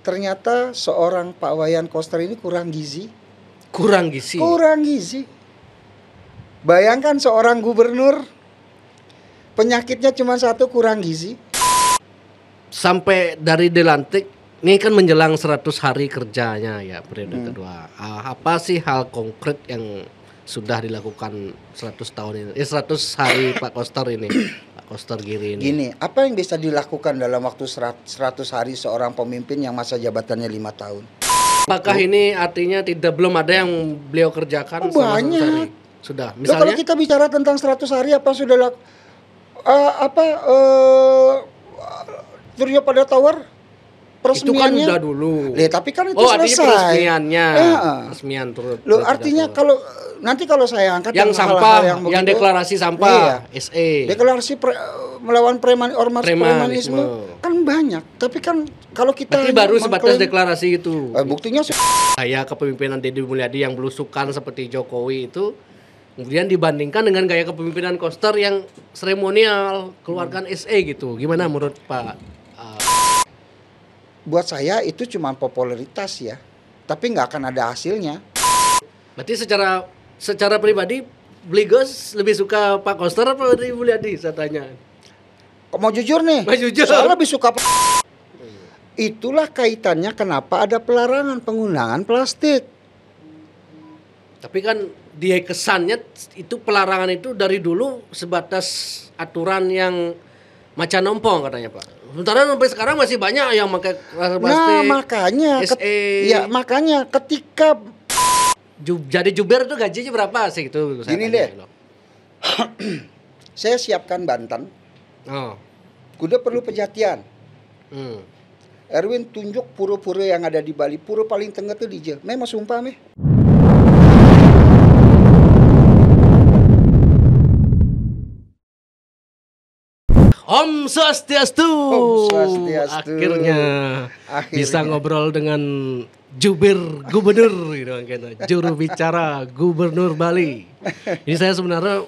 Ternyata seorang Pak Wayan Koster ini kurang gizi. Kurang gizi. Bayangkan seorang gubernur penyakitnya cuma satu, kurang gizi. Sampai dari dilantik, ini kan menjelang 100 hari kerjanya ya periode kedua. Apa sih hal konkret yang sudah dilakukan 100 tahun ini? 100 hari Pak Koster ini. Pak Koster Giri ini. Gini, apa yang bisa dilakukan dalam waktu 100 hari seorang pemimpin yang masa jabatannya 5 tahun? Apakah ini artinya belum ada yang beliau kerjakan selama 100 hari? Sudah. Misalnya kalau kita bicara tentang 100 hari apa sudah Surya pada Tower peresmiannya? Itu kan udah dulu. Tapi kan itu selesai. selesai. Peresmiannya. Peresmian turut. Artinya kalau nanti kalau saya angkat yang sampah, yang deklarasi sampah, SE. Deklarasi melawan ormas premanisme kan banyak. Tapi kan kalau kita baru sebatas deklarasi itu. Buktinya gaya kepemimpinan Deddy Mulyadi yang belusukan seperti Jokowi itu kemudian dibandingkan dengan gaya kepemimpinan Koster yang seremonial, keluarkan SE gitu. Gimana menurut Pak? Buat saya itu cuma popularitas ya, tapi nggak akan ada hasilnya. Berarti secara pribadi Bligos lebih suka Pak Koster apa Deddy Mulyadi saya tanya? Mau jujur nih? Saya lebih suka Itulah kaitannya kenapa ada pelarangan penggunaan plastik. Tapi kan dia kesannya itu pelarangan itu dari dulu sebatas aturan yang macan ompong katanya Pak. Sementara sampai sekarang masih banyak yang pakai plastik. Nah makanya ketika jadi jubir itu gajinya berapa sih itu? Gini deh, saya siapkan Banten. Kuda perlu Pejatian. Erwin tunjuk pura-pura yang ada di Bali. Pura paling tengah tuh di Je. Memang sumpah meh. Om Swastiastu. Akhirnya bisa ngobrol dengan jubir gubernur gitu kan, juru bicara gubernur Bali. Ini saya sebenarnya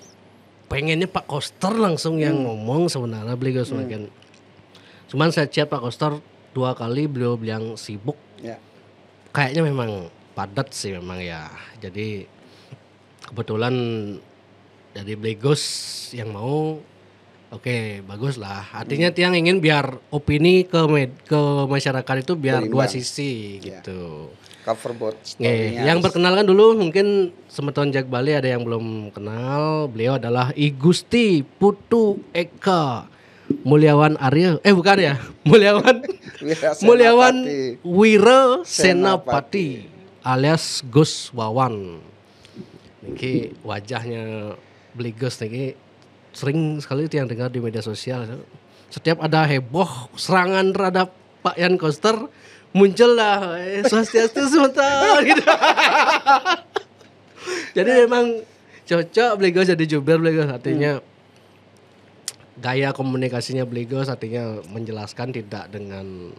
pengennya Pak Koster langsung yang ngomong sebenarnya beliau semakin. Cuman saya chat Pak Koster 2 kali beliau bilang sibuk. Kayaknya memang padat sih memang ya. Jadi kebetulan dari Blegos yang mau. Oke, bagus lah. Artinya tiang ingin biar opini ke masyarakat itu biar dua sisi gitu. Cover both. Yang perkenalkan dulu mungkin Semeton Jak Bali ada yang belum kenal. Beliau adalah I Gusti Putu Eka Mulyawan Arya. Bukan ya. Mulyawan Wira Senapati alias Gus Wawan. Niki wajahnya Bligos niki sering sekali yang dengar di media sosial. Setiap ada heboh serangan terhadap Pak Yan Koster, muncullah Swastiastu sebentar gitu. Jadi memang cocok Bligos jadi jubir Bligos, artinya gaya komunikasinya Bligos artinya menjelaskan tidak dengan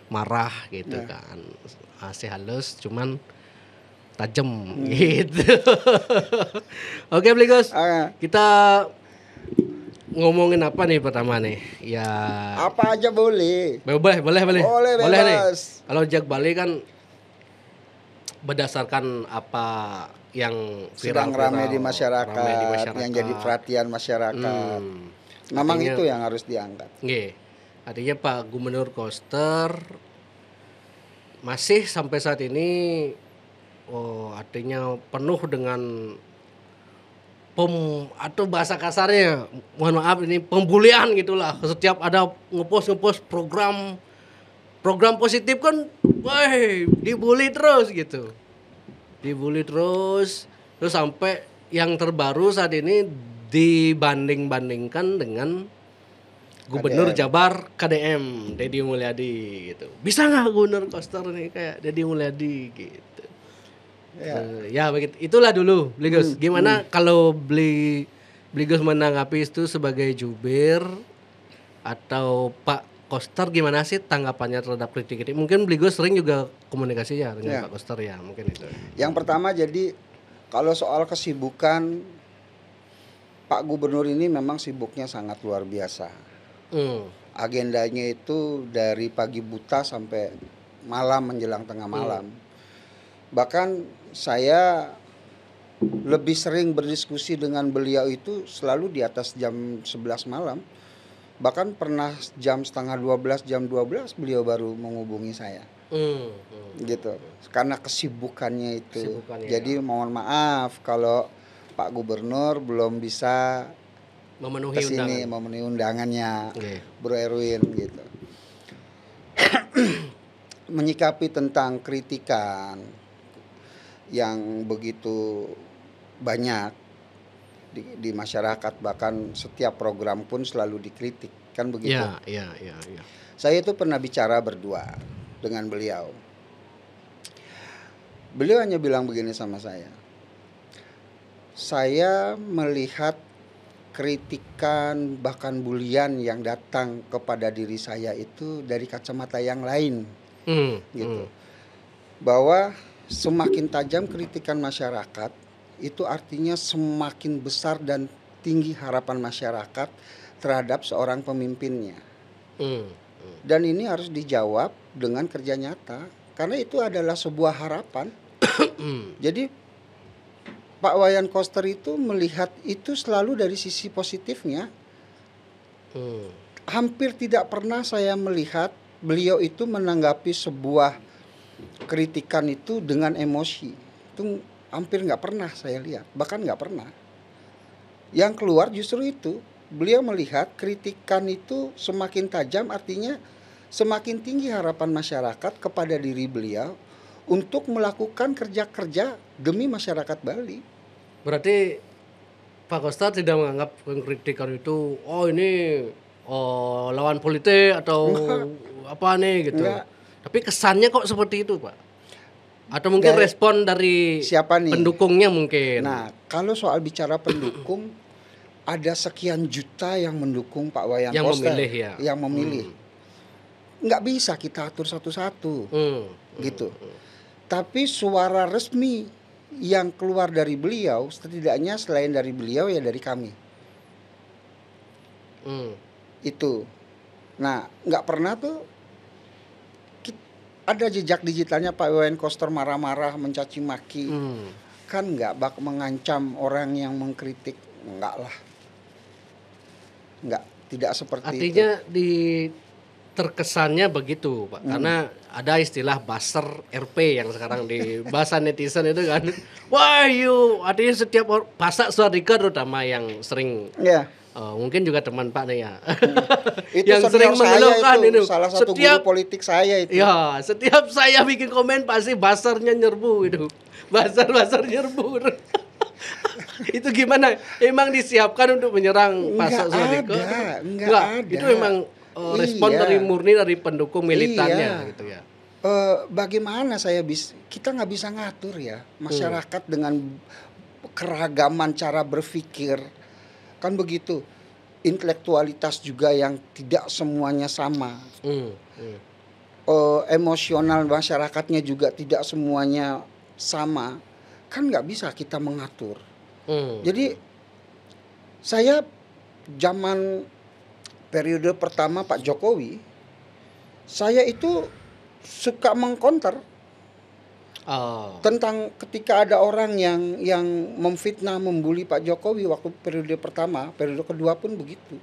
marah gitu kan. Masih halus cuman tajam gitu. Oke Bligos, kita ngomongin apa nih pertama nih? Ya apa aja boleh. Boleh nih. Kalau Jak Bali kan berdasarkan apa yang sedang ramai di masyarakat, yang jadi perhatian masyarakat. Memang artinya, itu yang harus diangkat. Artinya Pak Gubernur Koster masih sampai saat ini artinya penuh dengan atau bahasa kasarnya, mohon maaf ini pembulian gitulah. Setiap ada ngepost program positif kan, dibully terus gitu. Terus sampai yang terbaru saat ini dibanding-bandingkan dengan Gubernur Jabar KDM Deddy Mulyadi gitu. Bisa nggak Gubernur Koster nih kayak Deddy Mulyadi gitu? Ya begitu. Itulah dulu Bligos. Gimana kalau Bligos menanggapi itu sebagai jubir atau Pak Koster gimana sih tanggapannya terhadap kritik ini? Mungkin Bligos sering juga komunikasi ya dengan Pak Koster ya, mungkin itu. Yang pertama jadi kalau soal kesibukan Pak Gubernur ini memang sibuknya sangat luar biasa. Agendanya itu dari pagi buta sampai malam menjelang tengah malam. Bahkan saya lebih sering berdiskusi dengan beliau itu selalu di atas jam 11 malam. Bahkan pernah jam setengah 12, jam 12 beliau baru menghubungi saya. Gitu. Karena kesibukannya itu. Jadi mohon maaf kalau Pak Gubernur belum bisa memenuhi undangannya. Bro Erwin gitu. Menyikapi tentang kritikan yang begitu banyak di masyarakat, bahkan setiap program pun selalu dikritik, kan begitu. Ya. Saya itu pernah bicara berdua dengan beliau. Beliau hanya bilang begini sama saya. Saya melihat kritikan bahkan bulian yang datang kepada diri saya itu dari kacamata yang lain, gitu. Bahwa semakin tajam kritikan masyarakat, itu artinya semakin besar dan tinggi harapan masyarakat terhadap seorang pemimpinnya. Dan ini harus dijawab dengan kerja nyata, karena itu adalah sebuah harapan. Jadi Pak Wayan Koster itu melihat itu selalu dari sisi positifnya. Hampir tidak pernah saya melihat beliau itu menanggapi sebuah kritikan itu dengan emosi. Itu hampir nggak pernah saya lihat, bahkan nggak pernah. Yang keluar justru itu, beliau melihat kritikan itu semakin tajam, artinya semakin tinggi harapan masyarakat kepada diri beliau untuk melakukan kerja-kerja demi masyarakat Bali. Berarti Pak Koster tidak menganggap kritikan itu, lawan politik atau apa nih gitu. Enggak. Tapi kesannya kok seperti itu, Pak? Atau mungkin respon dari siapa nih? Pendukungnya mungkin. Nah, kalau soal bicara pendukung, ada sekian juta yang mendukung Pak Wayan Koster. Yang memilih. Nggak bisa kita atur satu-satu. Gitu. Tapi suara resmi yang keluar dari beliau, setidaknya selain dari beliau ya dari kami. Itu. Nah, nggak pernah tuh ada jejak digitalnya Pak Wayan Koster marah-marah, mencaci maki. Kan nggak mengancam orang yang mengkritik. Enggak lah. Enggak, tidak seperti itu. Artinya terkesannya begitu, Pak. Karena ada istilah buzzer RP yang sekarang di bahasa netizen itu kan. Wah, artinya setiap Pak Suardika terutama yang sering mungkin juga teman Pak nih ya. Itu yang sering mengeluhkan itu. Salah satu guru politik saya itu. Ya, setiap saya bikin komen pasti buzzernya nyerbu itu. Buzzer nyerbu. Itu gimana? Emang disiapkan untuk menyerang Pak Suardika? Enggak ada. Itu memang respon dari murni dari pendukung militannya gitu ya. Bagaimana kita nggak bisa ngatur ya masyarakat dengan keragaman cara berpikir. Kan begitu, intelektualitas juga yang tidak semuanya sama, emosional masyarakatnya juga tidak semuanya sama, kan nggak bisa kita mengatur. Jadi saya zaman periode pertama Pak Jokowi, saya itu suka mengkonter. Tentang ketika ada orang yang memfitnah, membuli Pak Jokowi waktu periode pertama, periode kedua pun begitu.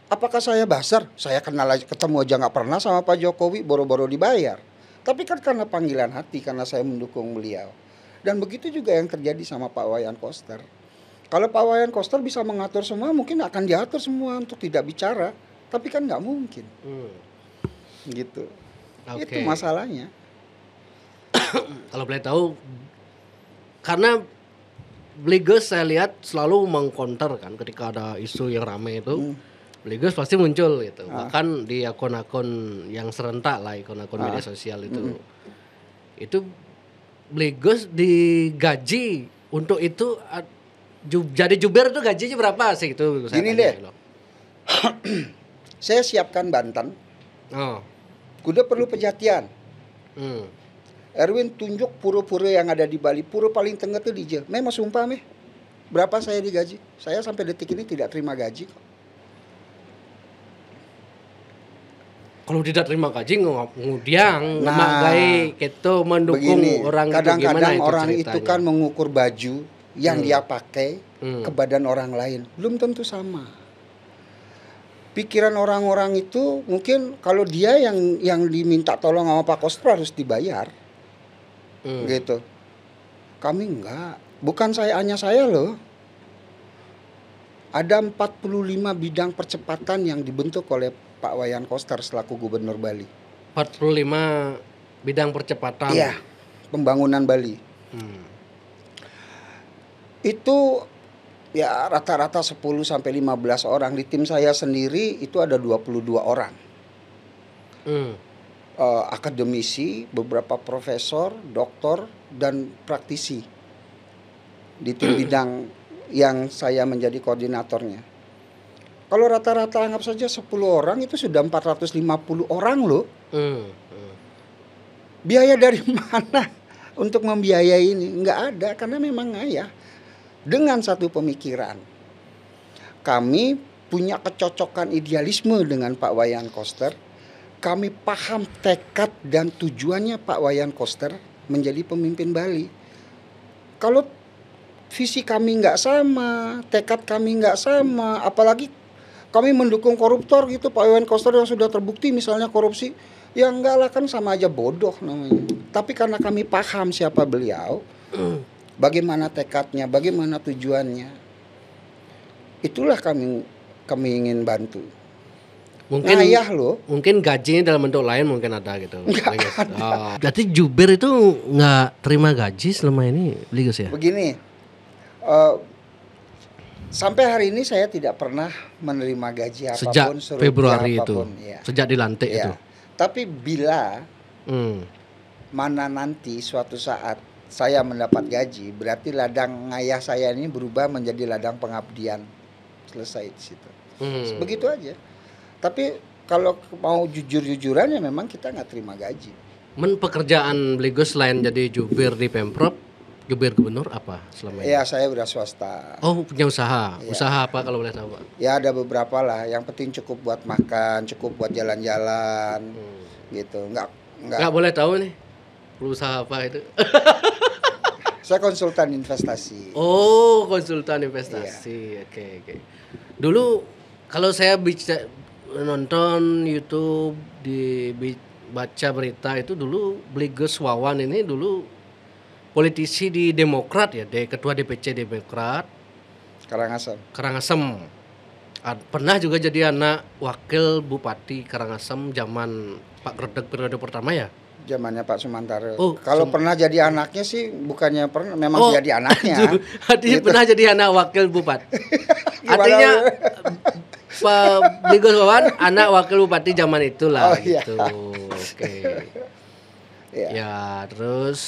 Apakah saya buzzer? Saya ketemu aja nggak pernah sama Pak Jokowi, boro-boro dibayar. Tapi kan karena panggilan hati, karena saya mendukung beliau. Dan begitu juga yang terjadi sama Pak Wayan Koster. Kalau Pak Wayan Koster bisa mengatur semua, mungkin akan diatur semua untuk tidak bicara. Tapi kan nggak mungkin. Gitu. Itu masalahnya. Kalau boleh tahu, karena Bligus saya lihat selalu mengkonter kan ketika ada isu yang ramai itu, Bligus pasti muncul gitu. Bahkan di akun-akun yang serentak lah, akun-akun media sosial itu. Itu Bligus digaji untuk itu, jadi jubir itu gajinya berapa sih itu? Gini deh, saya siapkan Banten, kuda perlu Pejatian. Erwin tunjuk pura-pura yang ada di Bali. Pura paling tengah tuh di Je. Memang sumpah berapa saya digaji? Saya sampai detik ini tidak terima gaji kok. kalau tidak terima gaji kemudian memakai itu mendukung begini, orang kadang-kadang itu orang ceritanya? itu kan mengukur baju yang dia pakai ke badan orang lain, belum tentu sama. Pikiran orang-orang itu mungkin kalau dia yang diminta tolong sama Pak Koster harus dibayar, gitu. Kami enggak, bukan hanya saya loh. Ada 45 bidang percepatan yang dibentuk oleh Pak Wayan Koster selaku Gubernur Bali. 45 bidang percepatan. Iya, pembangunan Bali. Itu ya rata-rata 10 sampai 15 orang. Di tim saya sendiri itu ada 22 orang. Akademisi, beberapa profesor, doktor, dan praktisi di tim bidang yang saya menjadi koordinatornya. Kalau rata-rata anggap saja 10 orang itu sudah 450 orang loh. Biaya dari mana untuk membiayai ini? Nggak ada, karena memang ngayah. Dengan satu pemikiran, kami punya kecocokan idealisme dengan Pak Wayan Koster. Kami paham tekad dan tujuannya Pak Wayan Koster menjadi pemimpin Bali. Kalau visi kami nggak sama, tekad kami nggak sama, apalagi kami mendukung koruptor gitu, Pak Wayan Koster yang sudah terbukti misalnya korupsi, ya enggak lah, kan sama aja bodoh namanya. Tapi karena kami paham siapa beliau, bagaimana tekadnya, bagaimana tujuannya, itulah kami ingin bantu. Mungkin ngayah loh. Mungkin gajinya dalam bentuk lain mungkin ada gitu. Nggak ada. Berarti jubir itu nggak terima gaji selama ini, Gus ya? Begini, sampai hari ini saya tidak pernah menerima gaji apapun sejak Februari apapun, itu, ya. Sejak dilantik Ya. itu. Tapi bila mana nanti suatu saat saya mendapat gaji, berarti ladang ngayah saya ini berubah menjadi ladang pengabdian. Selesai di situ. Begitu aja. Tapi kalau mau jujur-jujuran ya memang kita nggak terima gaji. Pekerjaan Gus selain jadi jubir di Pemprov, jubir gubernur apa selama ini? Ya, saya udah swasta. Oh, punya usaha. Ya. Usaha apa kalau boleh tahu, Pak? Ya ada beberapa lah. Yang penting cukup buat makan, cukup buat jalan-jalan, gitu. Nggak boleh tahu nih. Usaha apa itu? Saya konsultan investasi. Oh, konsultan investasi. Oke. Dulu kalau saya nonton YouTube, baca berita itu dulu Gus Wawan ini dulu politisi di Demokrat ya, ketua DPC Demokrat Karangasem. Pernah juga jadi anak wakil Bupati Karangasem zaman Pak Gredeg periode pertama ya? Zamannya Pak Sumantara. Oh, kalau pernah jadi anaknya sih bukannya pernah, memang jadi anaknya. Artinya gitu. Pernah jadi anak wakil Bupati. Artinya Pak Gus Wawan anak wakil Bupati zaman itulah gitu. Oke. Ya, terus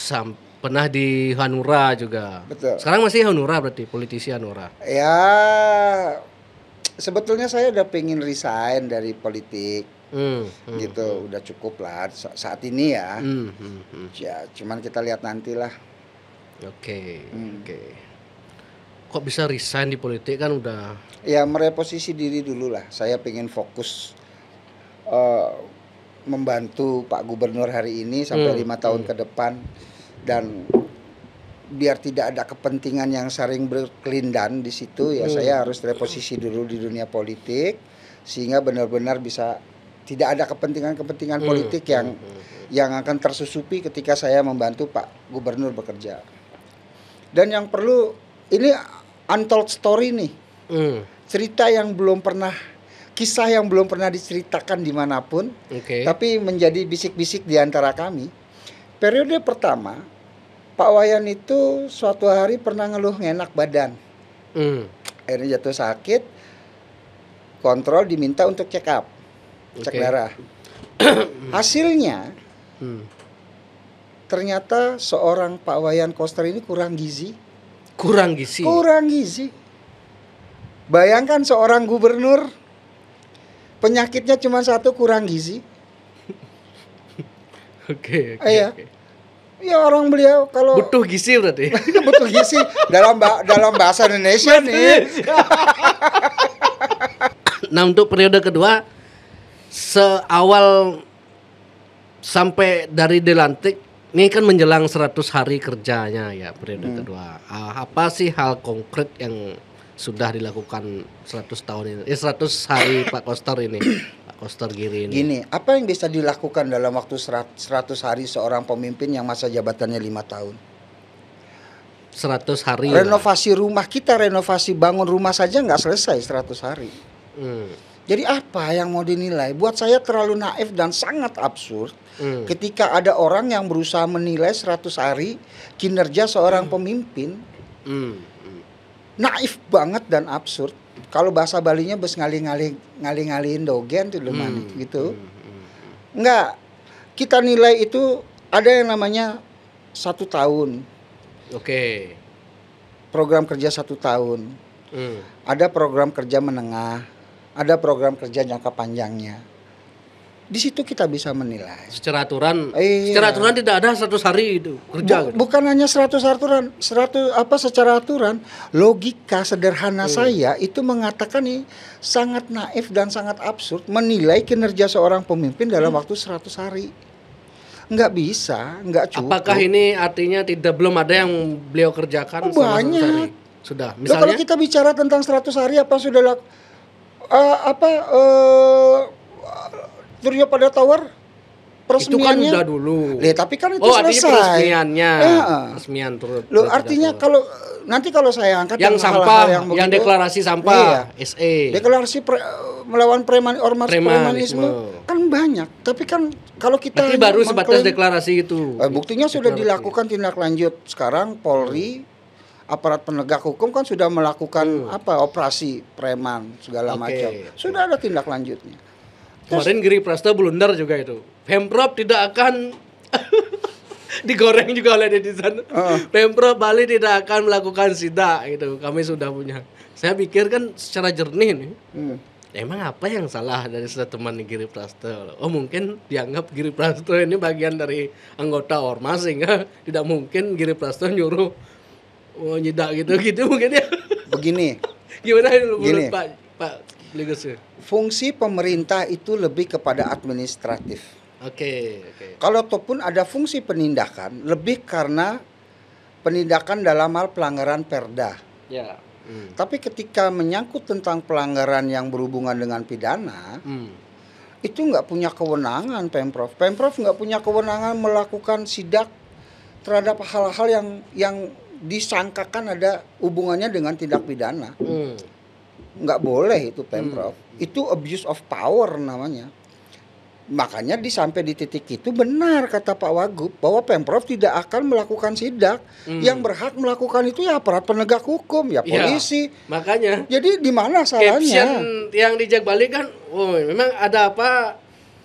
pernah di Hanura juga. Betul. Sekarang masih Hanura berarti, politisi Hanura. Ya, sebetulnya saya udah pengen resign dari politik. Gitu, udah cukup lah saat ini ya. Ya, cuman kita lihat nantilah. Oke. Kok bisa resign di politik kan udah? Ya, mereposisi diri dulu lah. Saya pengen fokus membantu Pak Gubernur hari ini sampai 5 tahun ke depan, dan biar tidak ada kepentingan yang saling berkelindan di situ ya. Saya harus reposisi dulu di dunia politik sehingga benar-benar bisa tidak ada kepentingan politik yang akan tersusupi ketika saya membantu Pak Gubernur bekerja. Dan yang perlu, ini untold story nih, cerita yang belum pernah, kisah yang belum pernah diceritakan dimanapun, tapi menjadi bisik-bisik di antara kami. Periode pertama, Pak Wayan itu suatu hari pernah ngeluh ngenak badan, akhirnya jatuh sakit, kontrol diminta untuk check up. Cek darah. Hasilnya ternyata seorang Pak Wayan Koster ini kurang gizi. Bayangkan seorang gubernur penyakitnya cuma satu, kurang gizi. Oke. Ya orang beliau kalau butuh gizi berarti. Butuh gizi dalam bahasa Indonesia nih. Nah, untuk periode kedua seawal sampai dari dilantik ini kan menjelang 100 hari kerjanya ya periode kedua. Apa sih hal konkret yang sudah dilakukan 100 tahun ini? 100 hari Pak Koster ini. Pak Koster Giri ini. Gini, apa yang bisa dilakukan dalam waktu 100 hari seorang pemimpin yang masa jabatannya 5 tahun? 100 hari. Renovasi rumah kita, renovasi bangun rumah saja nggak selesai 100 hari. Jadi apa yang mau dinilai? Buat saya terlalu naif dan sangat absurd ketika ada orang yang berusaha menilai 100 hari kinerja seorang pemimpin. Naif banget dan absurd. Kalau bahasa Balinya bes ngali-ngaliin dogen tuh gitu. Enggak. Kita nilai itu ada yang namanya 1 tahun. Oke. Program kerja 1 tahun. Ada program kerja menengah. Ada program kerja jangka panjangnya. Di situ kita bisa menilai. Secara aturan tidak ada 100 hari itu kerja. Bukan hanya 100 aturan, secara aturan, logika sederhana saya itu mengatakan ini sangat naif dan sangat absurd menilai kinerja seorang pemimpin dalam waktu 100 hari. Nggak bisa, nggak cukup. Apakah ini artinya belum ada yang beliau kerjakan selama 100 hari? Sudah. Misalnya kalau kita bicara tentang 100 hari apa sudah Surya Pada Tower peresmiannya itu kan udah dulu. Tapi kan itu selesai. Peresmiannya. Peresmian turut. Artinya nanti kalau saya angkat yang sampah, yang deklarasi sampah, SE. Deklarasi melawan premanisme kan banyak. Tapi kan kalau kita baru sebatas deklarasi itu. Buktinya sudah dilakukan tindak lanjut. Sekarang Polri aparat penegak hukum kan sudah melakukan operasi preman segala macam. Sudah ada tindak lanjutnya. Kemarin Giri Prasto blunder juga itu. Pemprov tidak akan digoreng juga oleh netizen. Pemprov Bali tidak akan melakukan sidak gitu. Kami sudah punya. Saya pikir kan secara jernih nih. Emang apa yang salah dari statement Giri Prasto? Oh mungkin dianggap Giri Prasto ini bagian dari anggota ormas sehingga tidak mungkin Giri Prasto nyuruh nyidak gitu mungkin ya. Begini. Gimana menurut Pak Ligus? Fungsi pemerintah itu lebih kepada administratif. Oke. Kalaupun ada fungsi penindakan, lebih karena penindakan dalam hal pelanggaran perda. Ya. Tapi ketika menyangkut tentang pelanggaran yang berhubungan dengan pidana, itu nggak punya kewenangan Pemprov. Pemprov nggak punya kewenangan melakukan sidak terhadap hal-hal yang disangkakan ada hubungannya dengan tindak pidana. Nggak boleh itu Pemprov. Itu abuse of power namanya. Makanya sampai di titik itu benar kata Pak Wagub bahwa Pemprov tidak akan melakukan sidak. Yang berhak melakukan itu ya aparat penegak hukum, ya polisi. Makanya. Jadi di mana salahnya? Caption yang di Jak Bali kan, memang ada apa?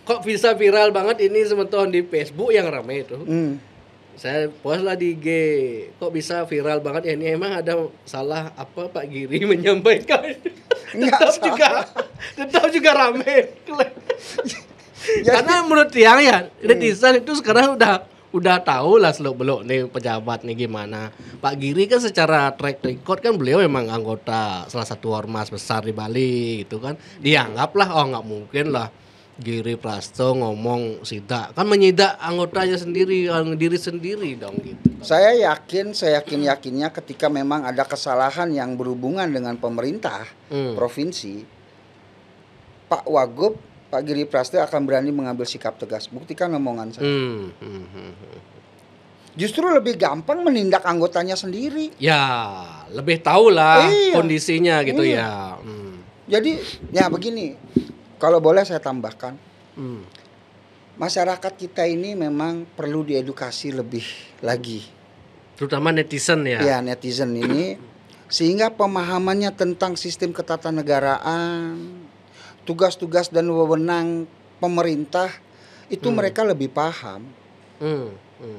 Kok bisa viral banget ini sementara di Facebook yang ramai itu. Saya post lah di IG, kok bisa viral banget ya, ini emang ada salah apa Pak Giri menyampaikan. tetap juga rame. Karena menurut yang netizen itu sekarang udah tahu lah seluk-beluk nih pejabat nih gimana. Pak Giri kan secara track record kan beliau memang anggota salah satu ormas besar di Bali gitu kan. Dianggap lah nggak mungkin lah Giri Prasto ngomong sidak, kan menyidak anggotanya sendiri, diri sendiri dong gitu. Saya yakinnya ketika memang ada kesalahan yang berhubungan dengan pemerintah provinsi, Pak Wagub, Pak Giri Prasto akan berani mengambil sikap tegas. Buktikan omongan saya. Justru lebih gampang menindak anggotanya sendiri. Ya, lebih tahu lah kondisinya gitu ya. Jadi ya begini. Kalau boleh saya tambahkan, masyarakat kita ini memang perlu diedukasi lebih lagi. Terutama netizen ya. Ya, netizen ini, sehingga pemahamannya tentang sistem ketatanegaraan, tugas-tugas dan wewenang pemerintah, itu mereka lebih paham.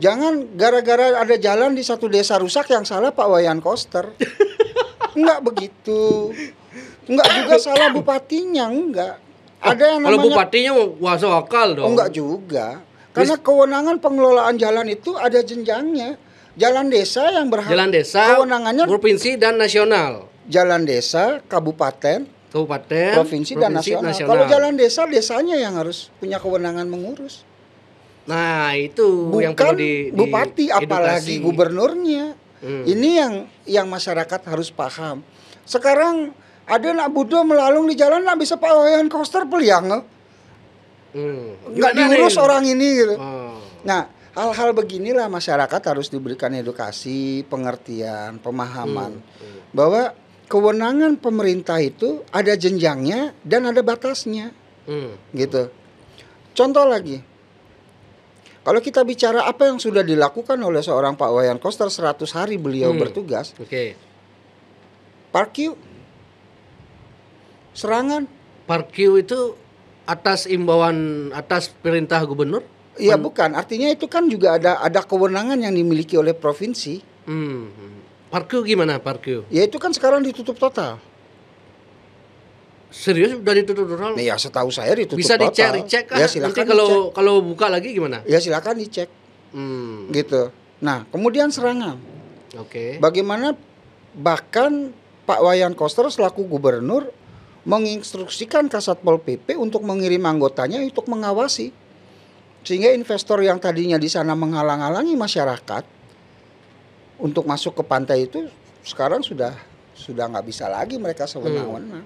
Jangan gara-gara ada jalan di satu desa rusak yang salah Pak Wayan Koster. Enggak begitu. Enggak juga salah bupatinya, enggak. Ada yang namanya, kalau bupatinya masuk akal dong. Enggak juga. Karena kewenangan pengelolaan jalan itu ada jenjangnya. Jalan desa yang berhak. Jalan desa, kewenangannya provinsi dan nasional. Jalan desa, kabupaten, kabupaten, provinsi dan nasional. Kalau jalan desa, desanya yang harus punya kewenangan mengurus. Nah, itu bukan yang perlu bupati, apalagi gubernurnya. Ini yang masyarakat harus paham. Sekarang ada nak budo melalung di jalan nak bisa pawayan koster peliang. Nggak diurus orang ini gitu. Nah, hal-hal beginilah masyarakat harus diberikan edukasi, pengertian, pemahaman bahwa kewenangan pemerintah itu ada jenjangnya dan ada batasnya, gitu. Contoh lagi, kalau kita bicara apa yang sudah dilakukan oleh seorang Pak Wayan Koster 100 hari beliau bertugas, Parkyu, Serangan. Parkyu itu atas imbauan, atas perintah gubernur? Iya bukan, artinya itu kan juga ada kewenangan yang dimiliki oleh provinsi. Parkyu gimana Parkyu? Ya itu kan sekarang ditutup total. Serius udah ditutup total? Ya setahu saya ditutup bisa total. Bisa dicek kan? Ya silakan. Nanti kalau buka lagi gimana? Ya silakan dicek. Gitu. Nah kemudian Serangan. Bagaimana bahkan Pak Wayan Koster selaku gubernur menginstruksikan Kasatpol PP untuk mengirim anggotanya untuk mengawasi, sehingga investor yang tadinya di sana menghalang-halangi masyarakat untuk masuk ke pantai itu sekarang sudah nggak bisa lagi mereka sewenang-wenang.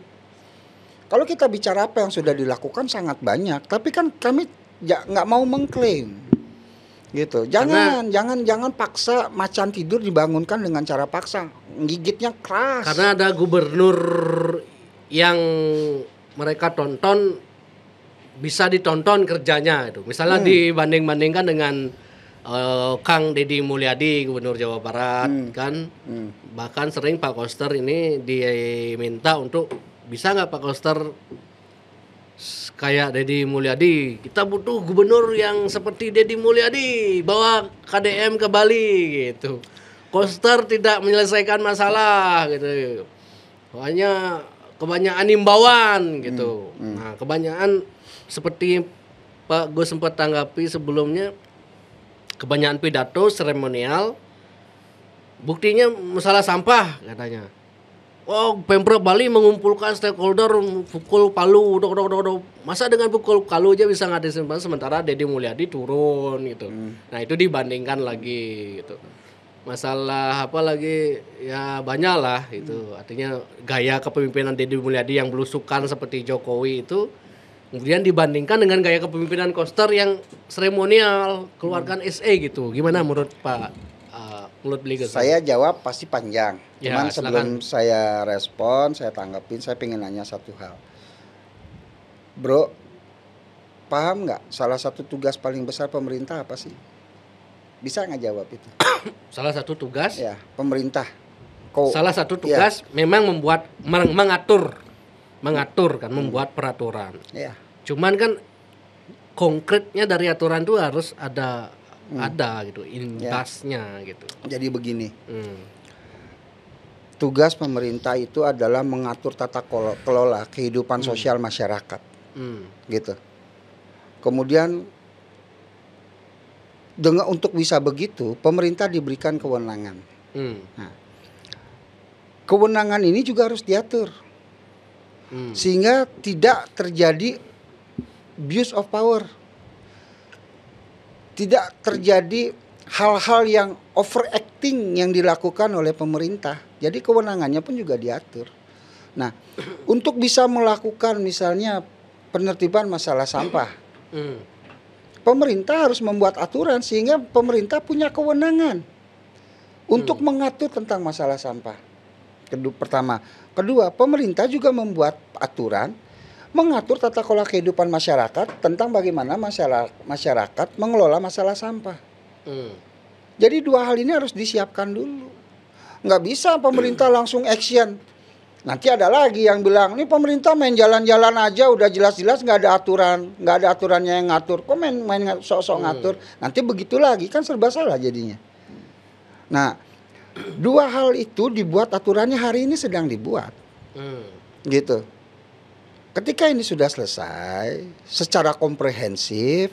Kalau kita bicara apa yang sudah dilakukan sangat banyak, tapi kan kami nggak mau mengklaim, gitu. Jangan paksa macan tidur dibangunkan dengan cara paksa, gigitnya keras. Karena ada gubernur yang mereka tonton bisa ditonton kerjanya itu. Misalnya dibanding-bandingkan dengan Kang Deddy Mulyadi gubernur Jawa Barat kan. Bahkan sering Pak Koster ini diminta untuk bisa nggak Pak Koster kayak Deddy Mulyadi, kita butuh gubernur yang seperti Deddy Mulyadi, bawa KDM ke Bali gitu. Koster tidak menyelesaikan masalah gitu. Hanya kebanyakan imbauan gitu. Nah, kebanyakan seperti Pak Gus sempat tanggapi sebelumnya, kebanyakan pidato seremonial, buktinya masalah sampah katanya. Oh, Pemprov Bali mengumpulkan stakeholder pukul palu, masa dengan pukul palu aja bisa ngadain sementara Deddy Mulyadi turun gitu. Nah itu dibandingkan lagi gitu. Masalah apa lagi ya banyak lah itu. Artinya gaya kepemimpinan Deddy Mulyadi yang belusukan seperti Jokowi itu kemudian dibandingkan dengan gaya kepemimpinan Koster yang seremonial, keluarkan SE gitu. Gimana menurut Pak? Menurut beliau? Saya jawab pasti panjang. Ya, cuman sebelum saya respon, saya tanggapin, saya pengen nanya satu hal. Bro, paham nggak salah satu tugas paling besar pemerintah apa sih? Bisa nggak jawab itu? Salah satu tugas? Ya, pemerintah. Salah satu tugas memang membuat mengatur kan, membuat peraturan. Ya. Cuman kan konkretnya dari aturan itu harus ada gitu, imbasnya gitu. Jadi begini. Tugas pemerintah itu adalah mengatur tata kelola kehidupan sosial masyarakat. Gitu. Kemudian untuk bisa begitu, pemerintah diberikan kewenangan. Nah, kewenangan ini juga harus diatur. Sehingga tidak terjadi abuse of power. Tidak terjadi hal-hal yang overacting yang dilakukan oleh pemerintah. Jadi kewenangannya pun juga diatur. Nah, untuk bisa melakukan misalnya penertiban masalah sampah, pemerintah harus membuat aturan sehingga pemerintah punya kewenangan untuk mengatur tentang masalah sampah. Pertama. Kedua, pemerintah juga membuat aturan mengatur tata kelola kehidupan masyarakat tentang bagaimana masyarakat mengelola masalah sampah. Jadi dua hal ini harus disiapkan dulu. Nggak bisa pemerintah langsung action. Nanti ada lagi yang bilang, ini pemerintah main jalan-jalan aja udah jelas-jelas nggak ada aturannya yang ngatur. Kok main sok-sok ngatur? Nanti begitu lagi kan serba salah jadinya. Nah, dua hal itu dibuat aturannya hari ini sedang dibuat. Gitu. Ketika ini sudah selesai secara komprehensif,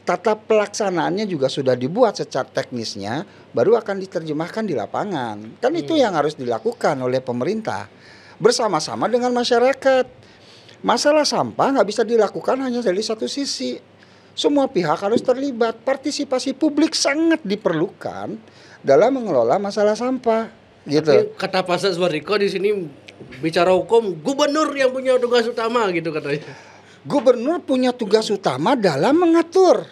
tata pelaksanaannya juga sudah dibuat secara teknisnya, baru akan diterjemahkan di lapangan. Kan itu yang harus dilakukan oleh pemerintah. bersama-sama dengan masyarakat. Masalah sampah nggak bisa dilakukan hanya dari satu sisi. Semua pihak harus terlibat. Partisipasi publik sangat diperlukan dalam mengelola masalah sampah. Gitu. Tapi kata Pak Saswariko di sini bicara hukum, gubernur yang punya tugas utama gitu katanya. Gubernur punya tugas utama dalam mengatur.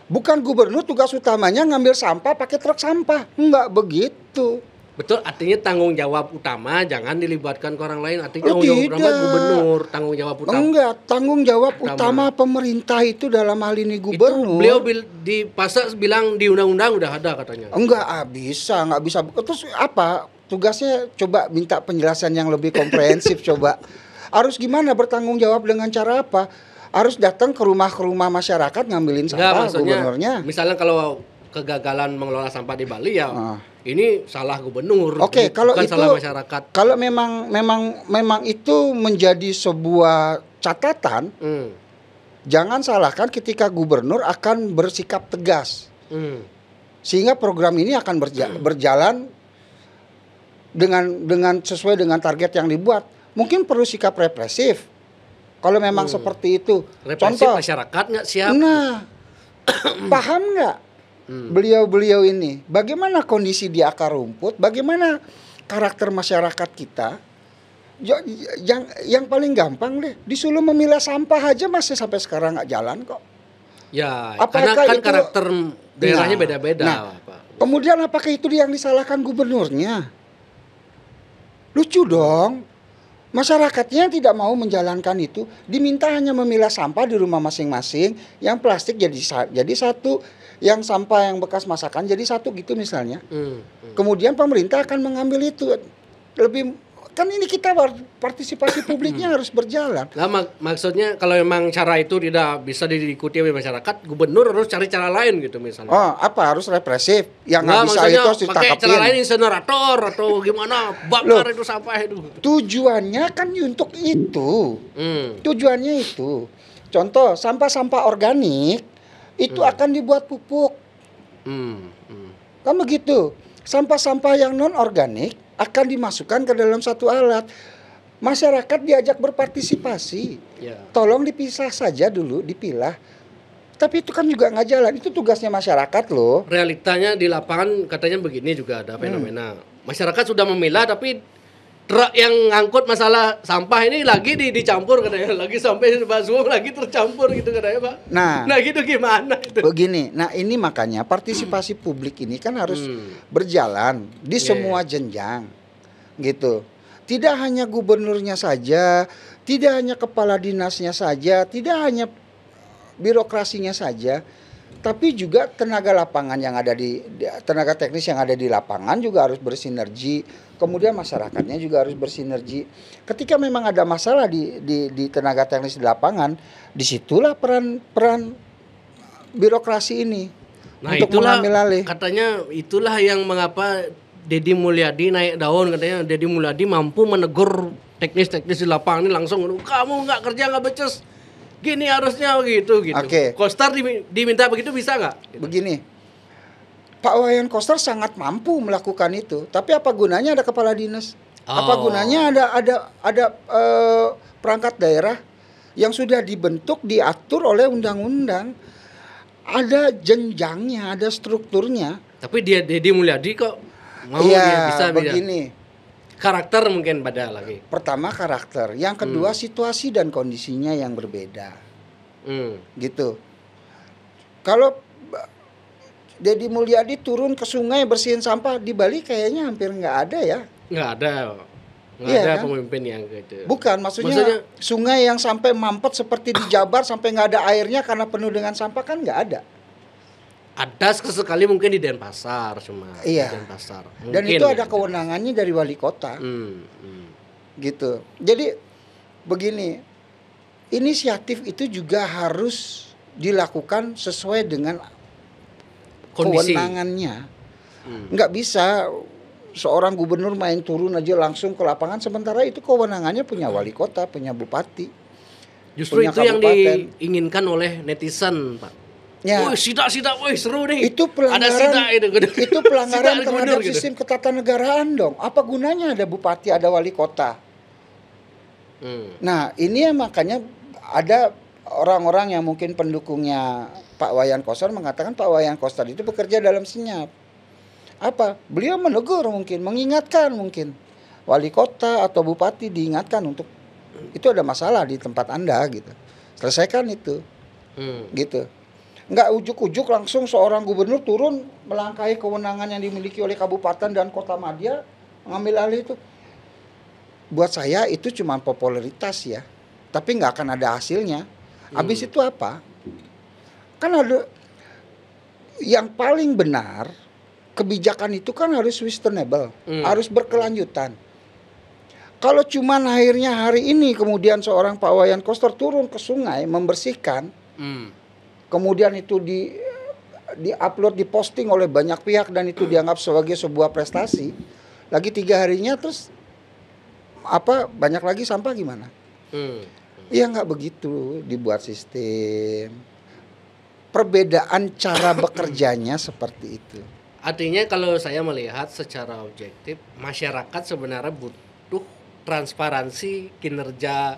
Bukan gubernur tugas utamanya ngambil sampah pakai truk sampah. Enggak begitu. Betul, artinya tanggung jawab utama jangan dilibatkan ke orang lain. Artinya tanggung jawab utama gubernur, tanggung jawab utama. Enggak, tanggung jawab utama pemerintah itu dalam hal ini gubernur. Itu beliau di pasal bilang di undang-undang udah ada katanya. Enggak nggak bisa. Terus apa? Tugasnya coba minta penjelasan yang lebih komprehensif coba. Harus gimana bertanggung jawab dengan cara apa? Harus datang ke rumah masyarakat ngambilin sampah gubernurnya. Misalnya kalau kegagalan mengelola sampah di Bali ya ini salah gubernur. Oke, kalau bukan itu salah masyarakat. Kalau memang itu menjadi sebuah catatan, jangan salahkan ketika gubernur akan bersikap tegas, sehingga program ini akan berjalan dengan sesuai dengan target yang dibuat. Mungkin perlu sikap represif. Kalau memang seperti itu, represif contoh masyarakat nggak siap. Nah, paham nggak? Beliau ini, bagaimana kondisi di akar rumput, bagaimana karakter masyarakat kita. Yang paling gampang deh, disuruh memilah sampah aja masih sampai sekarang nggak jalan kok. Ya, karena kan karakter daerahnya beda-beda. Kemudian apakah itu yang disalahkan gubernurnya? Lucu dong. Masyarakatnya yang tidak mau menjalankan itu, diminta hanya memilah sampah di rumah masing-masing, yang plastik jadi satu, yang sampah yang bekas masakan jadi satu gitu misalnya. Kemudian pemerintah akan mengambil itu. Kan ini kita partisipasi publiknya harus berjalan. Nah, maksudnya kalau memang cara itu tidak bisa diikuti oleh masyarakat, gubernur harus cari cara lain gitu misalnya. Oh, apa harus represif? Yang nggak bisa itu harus ditangkapin. Pakai cara lain insenerator atau gimana? Bakar itu sampah itu. Tujuannya kan untuk itu. Tujuannya itu. Contoh, sampah-sampah organik itu akan dibuat pupuk. Kan begitu. Sampah-sampah yang non organik akan dimasukkan ke dalam satu alat. Masyarakat diajak berpartisipasi. Tolong dipisah saja dulu, dipilah. Tapi itu kan juga nggak jalan. Itu tugasnya masyarakat loh. Realitanya di lapangan katanya begini juga ada fenomena. Masyarakat sudah memilah tapi truk yang ngangkut masalah sampah ini lagi dicampur katanya. Lagi sampai Basung lagi tercampur gitu katanya Pak. Nah gitu gimana itu? Begini, nah ini makanya partisipasi publik ini kan harus berjalan di semua jenjang gitu. Tidak hanya gubernurnya saja, tidak hanya kepala dinasnya saja, tidak hanya birokrasinya saja, tapi juga tenaga lapangan yang ada tenaga teknis yang ada di lapangan juga harus bersinergi. Kemudian masyarakatnya juga harus bersinergi. Ketika memang ada masalah di tenaga teknis di lapangan, disitulah peran birokrasi ini untuk mengambil alih. Katanya itulah yang mengapa Deddy Mulyadi naik daun, katanya Deddy Mulyadi mampu menegur teknis-teknis di lapangan ini langsung, kamu nggak kerja nggak becus, gini harusnya gitu. Okay. Koster diminta begitu bisa nggak? Begini, Pak Wayan Koster sangat mampu melakukan itu, tapi apa gunanya ada kepala dinas? Apa gunanya ada perangkat daerah yang sudah dibentuk diatur oleh undang-undang? Ada jenjangnya, ada strukturnya. Tapi Deddy Mulyadi kok mau dia bisa begini. Karakter mungkin beda lagi. Pertama karakter, yang kedua situasi dan kondisinya yang berbeda. Gitu. Kalau Deddy Mulyadi turun ke sungai bersihin sampah di Bali kayaknya hampir nggak ada ya. Nggak ada kan? Pemimpin yang gitu. Bukan, maksudnya sungai yang sampai mampet seperti di Jabar sampai nggak ada airnya karena penuh dengan sampah kan nggak ada. Ada sesekali mungkin di Denpasar cuma. Iya. Di Denpasar. Mungkin dan itu ada kewenangannya dari wali kota. Gitu. Jadi begini, inisiatif itu juga harus dilakukan sesuai dengan kondisi. Kewenangannya. Nggak bisa seorang gubernur main turun aja langsung ke lapangan, sementara itu kewenangannya punya wali kota, punya bupati. Justru itu yang diinginkan oleh netizen, Pak. Ya. Sidak, seru nih. Itu pelanggaran. Ada sidak itu pelanggaran terhadap sistem ketatanegaraan dong. Apa gunanya ada bupati, ada wali kota? Nah, ini makanya ada orang-orang yang mungkin pendukungnya Pak Wayan Koster mengatakan Pak Wayan Koster itu bekerja dalam senyap. Apa? Beliau menegur mungkin, mengingatkan mungkin wali kota atau bupati diingatkan untuk itu ada masalah di tempat Anda gitu. Selesaikan itu. Gitu. Nggak ujuk-ujuk langsung seorang gubernur turun melangkahi kewenangan yang dimiliki oleh kabupaten dan kota madya mengambil alih itu. Buat saya itu cuma popularitas ya, tapi nggak akan ada hasilnya. Habis itu apa? Kan ada yang paling benar, kebijakan itu kan harus sustainable, harus berkelanjutan. Kalau cuman akhirnya hari ini kemudian seorang Pak Wayan Koster turun ke sungai membersihkan, kemudian itu di-upload, diposting oleh banyak pihak dan itu dianggap sebagai sebuah prestasi. Lagi 3 harinya terus banyak lagi sampah gimana? Ya nggak begitu dibuat sistem. Perbedaan cara bekerjanya seperti itu. Artinya kalau saya melihat secara objektif, masyarakat sebenarnya butuh transparansi kinerja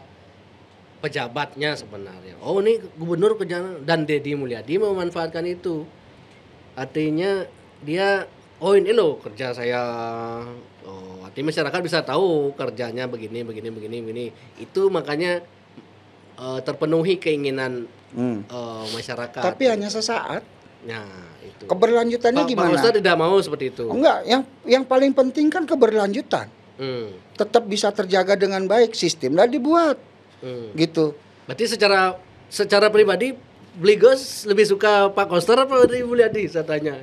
pejabatnya sebenarnya. Oh ini gubernur kerjaan dan Deddy Mulyadi memanfaatkan itu. Artinya dia ini loh kerja saya. Oh, artinya masyarakat bisa tahu kerjanya begini. Itu makanya terpenuhi keinginan masyarakat. Tapi hanya sesaat. Nah, itu. Keberlanjutannya gimana? Pak Koster tidak mau seperti itu. Enggak, yang paling penting kan keberlanjutan. Tetap bisa terjaga dengan baik, sistemlah dibuat. Gitu. Berarti secara pribadi Bligos lebih suka Pak Koster apa Deddy Mulyadi saya tanya?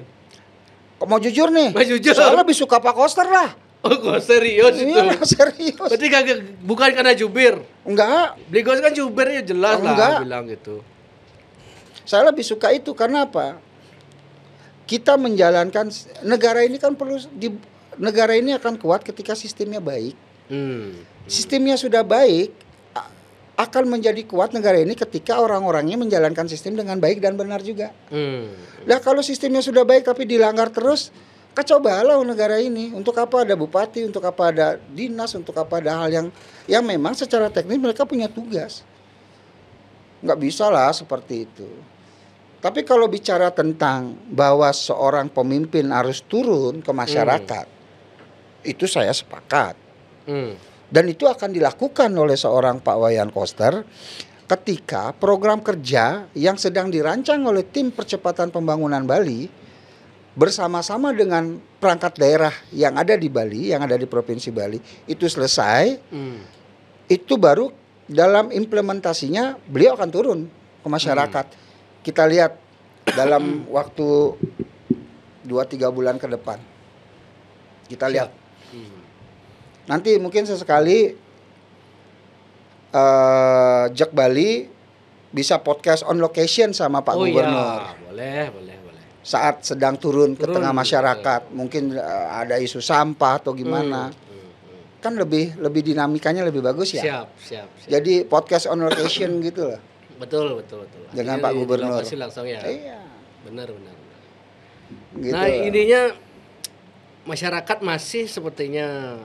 Mau jujur nih? Jujur. Saya lebih suka Pak Koster lah. Oh, serius itu? Iya, serius. Berarti bukan karena jubir? Enggak. Bligos kan jubir ya jelas lah bilang gitu. Saya lebih suka itu karena apa? Kita menjalankan negara ini kan negara ini akan kuat ketika sistemnya baik. Sistemnya sudah baik, akan menjadi kuat negara ini ketika orang-orangnya menjalankan sistem dengan baik dan benar juga. Nah kalau sistemnya sudah baik tapi dilanggar terus, kacau balau negara ini. Untuk apa ada bupati, untuk apa ada dinas, untuk apa ada hal yang memang secara teknis mereka punya tugas. Nggak bisa lah seperti itu. Tapi kalau bicara tentang bahwa seorang pemimpin harus turun ke masyarakat, itu saya sepakat. Dan itu akan dilakukan oleh seorang Pak Wayan Koster ketika program kerja yang sedang dirancang oleh tim percepatan pembangunan Bali bersama-sama dengan perangkat daerah yang ada di Bali, yang ada di Provinsi Bali, itu selesai. Itu baru dalam implementasinya beliau akan turun ke masyarakat. Kita lihat dalam waktu 2-3 bulan ke depan. Kita lihat. Nanti mungkin sesekali Jak Bali bisa podcast on location sama Pak Gubernur. Iya, boleh. Saat sedang turun ke tengah masyarakat, mungkin ada isu sampah atau gimana. Kan lebih dinamikanya lebih bagus ya. Siap. Jadi podcast on location gitu lah. Betul. Dengan Pak Gubernur. Langsung ya. Iya. Benar. Gitu. Nah, ininya masyarakat masih sepertinya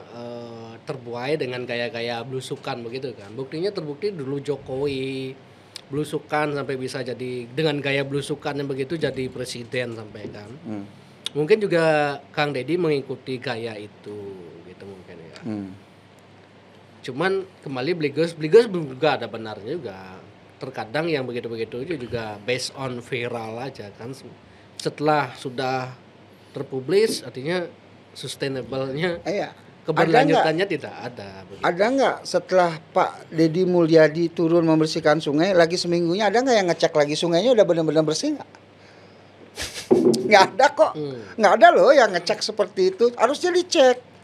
terbuai dengan gaya-gaya blusukan begitu kan. Buktinya terbukti dulu Jokowi blusukan sampai bisa jadi dengan gaya blusukan yang begitu jadi presiden sampai kan. Mungkin juga Kang Deddy mengikuti gaya itu gitu mungkin ya. Cuman kembali Bligos juga ada benarnya juga. Terkadang yang begitu-begitu itu juga based on viral aja kan. Setelah sudah terpublish artinya sustainable-nya keberlanjutannya tidak ada. Begitu. Ada nggak setelah Pak Deddy Mulyadi turun membersihkan sungai lagi seminggunya ada nggak yang ngecek lagi sungainya udah benar-benar bersih nggak? Nggak ada kok. Nggak ada loh yang ngecek seperti itu. Harusnya dicek.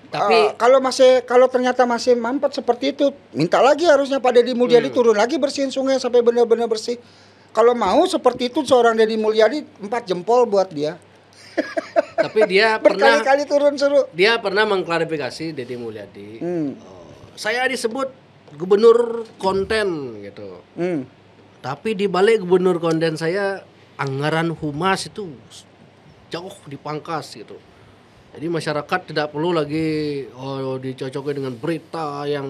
Tapi kalau ternyata masih mampet seperti itu, minta lagi harusnya Pak Deddy Mulyadi turun lagi bersihin sungai sampai benar-benar bersih. Kalau mau seperti itu seorang Deddy Mulyadi 4 jempol buat dia. Tapi dia pernah berkali-kali turun seru. Dia pernah mengklarifikasi Deddy Mulyadi. Saya disebut gubernur konten gitu. Tapi di balik gubernur konden saya, anggaran humas itu jauh dipangkas gitu. Jadi masyarakat tidak perlu lagi dicocoki dengan berita yang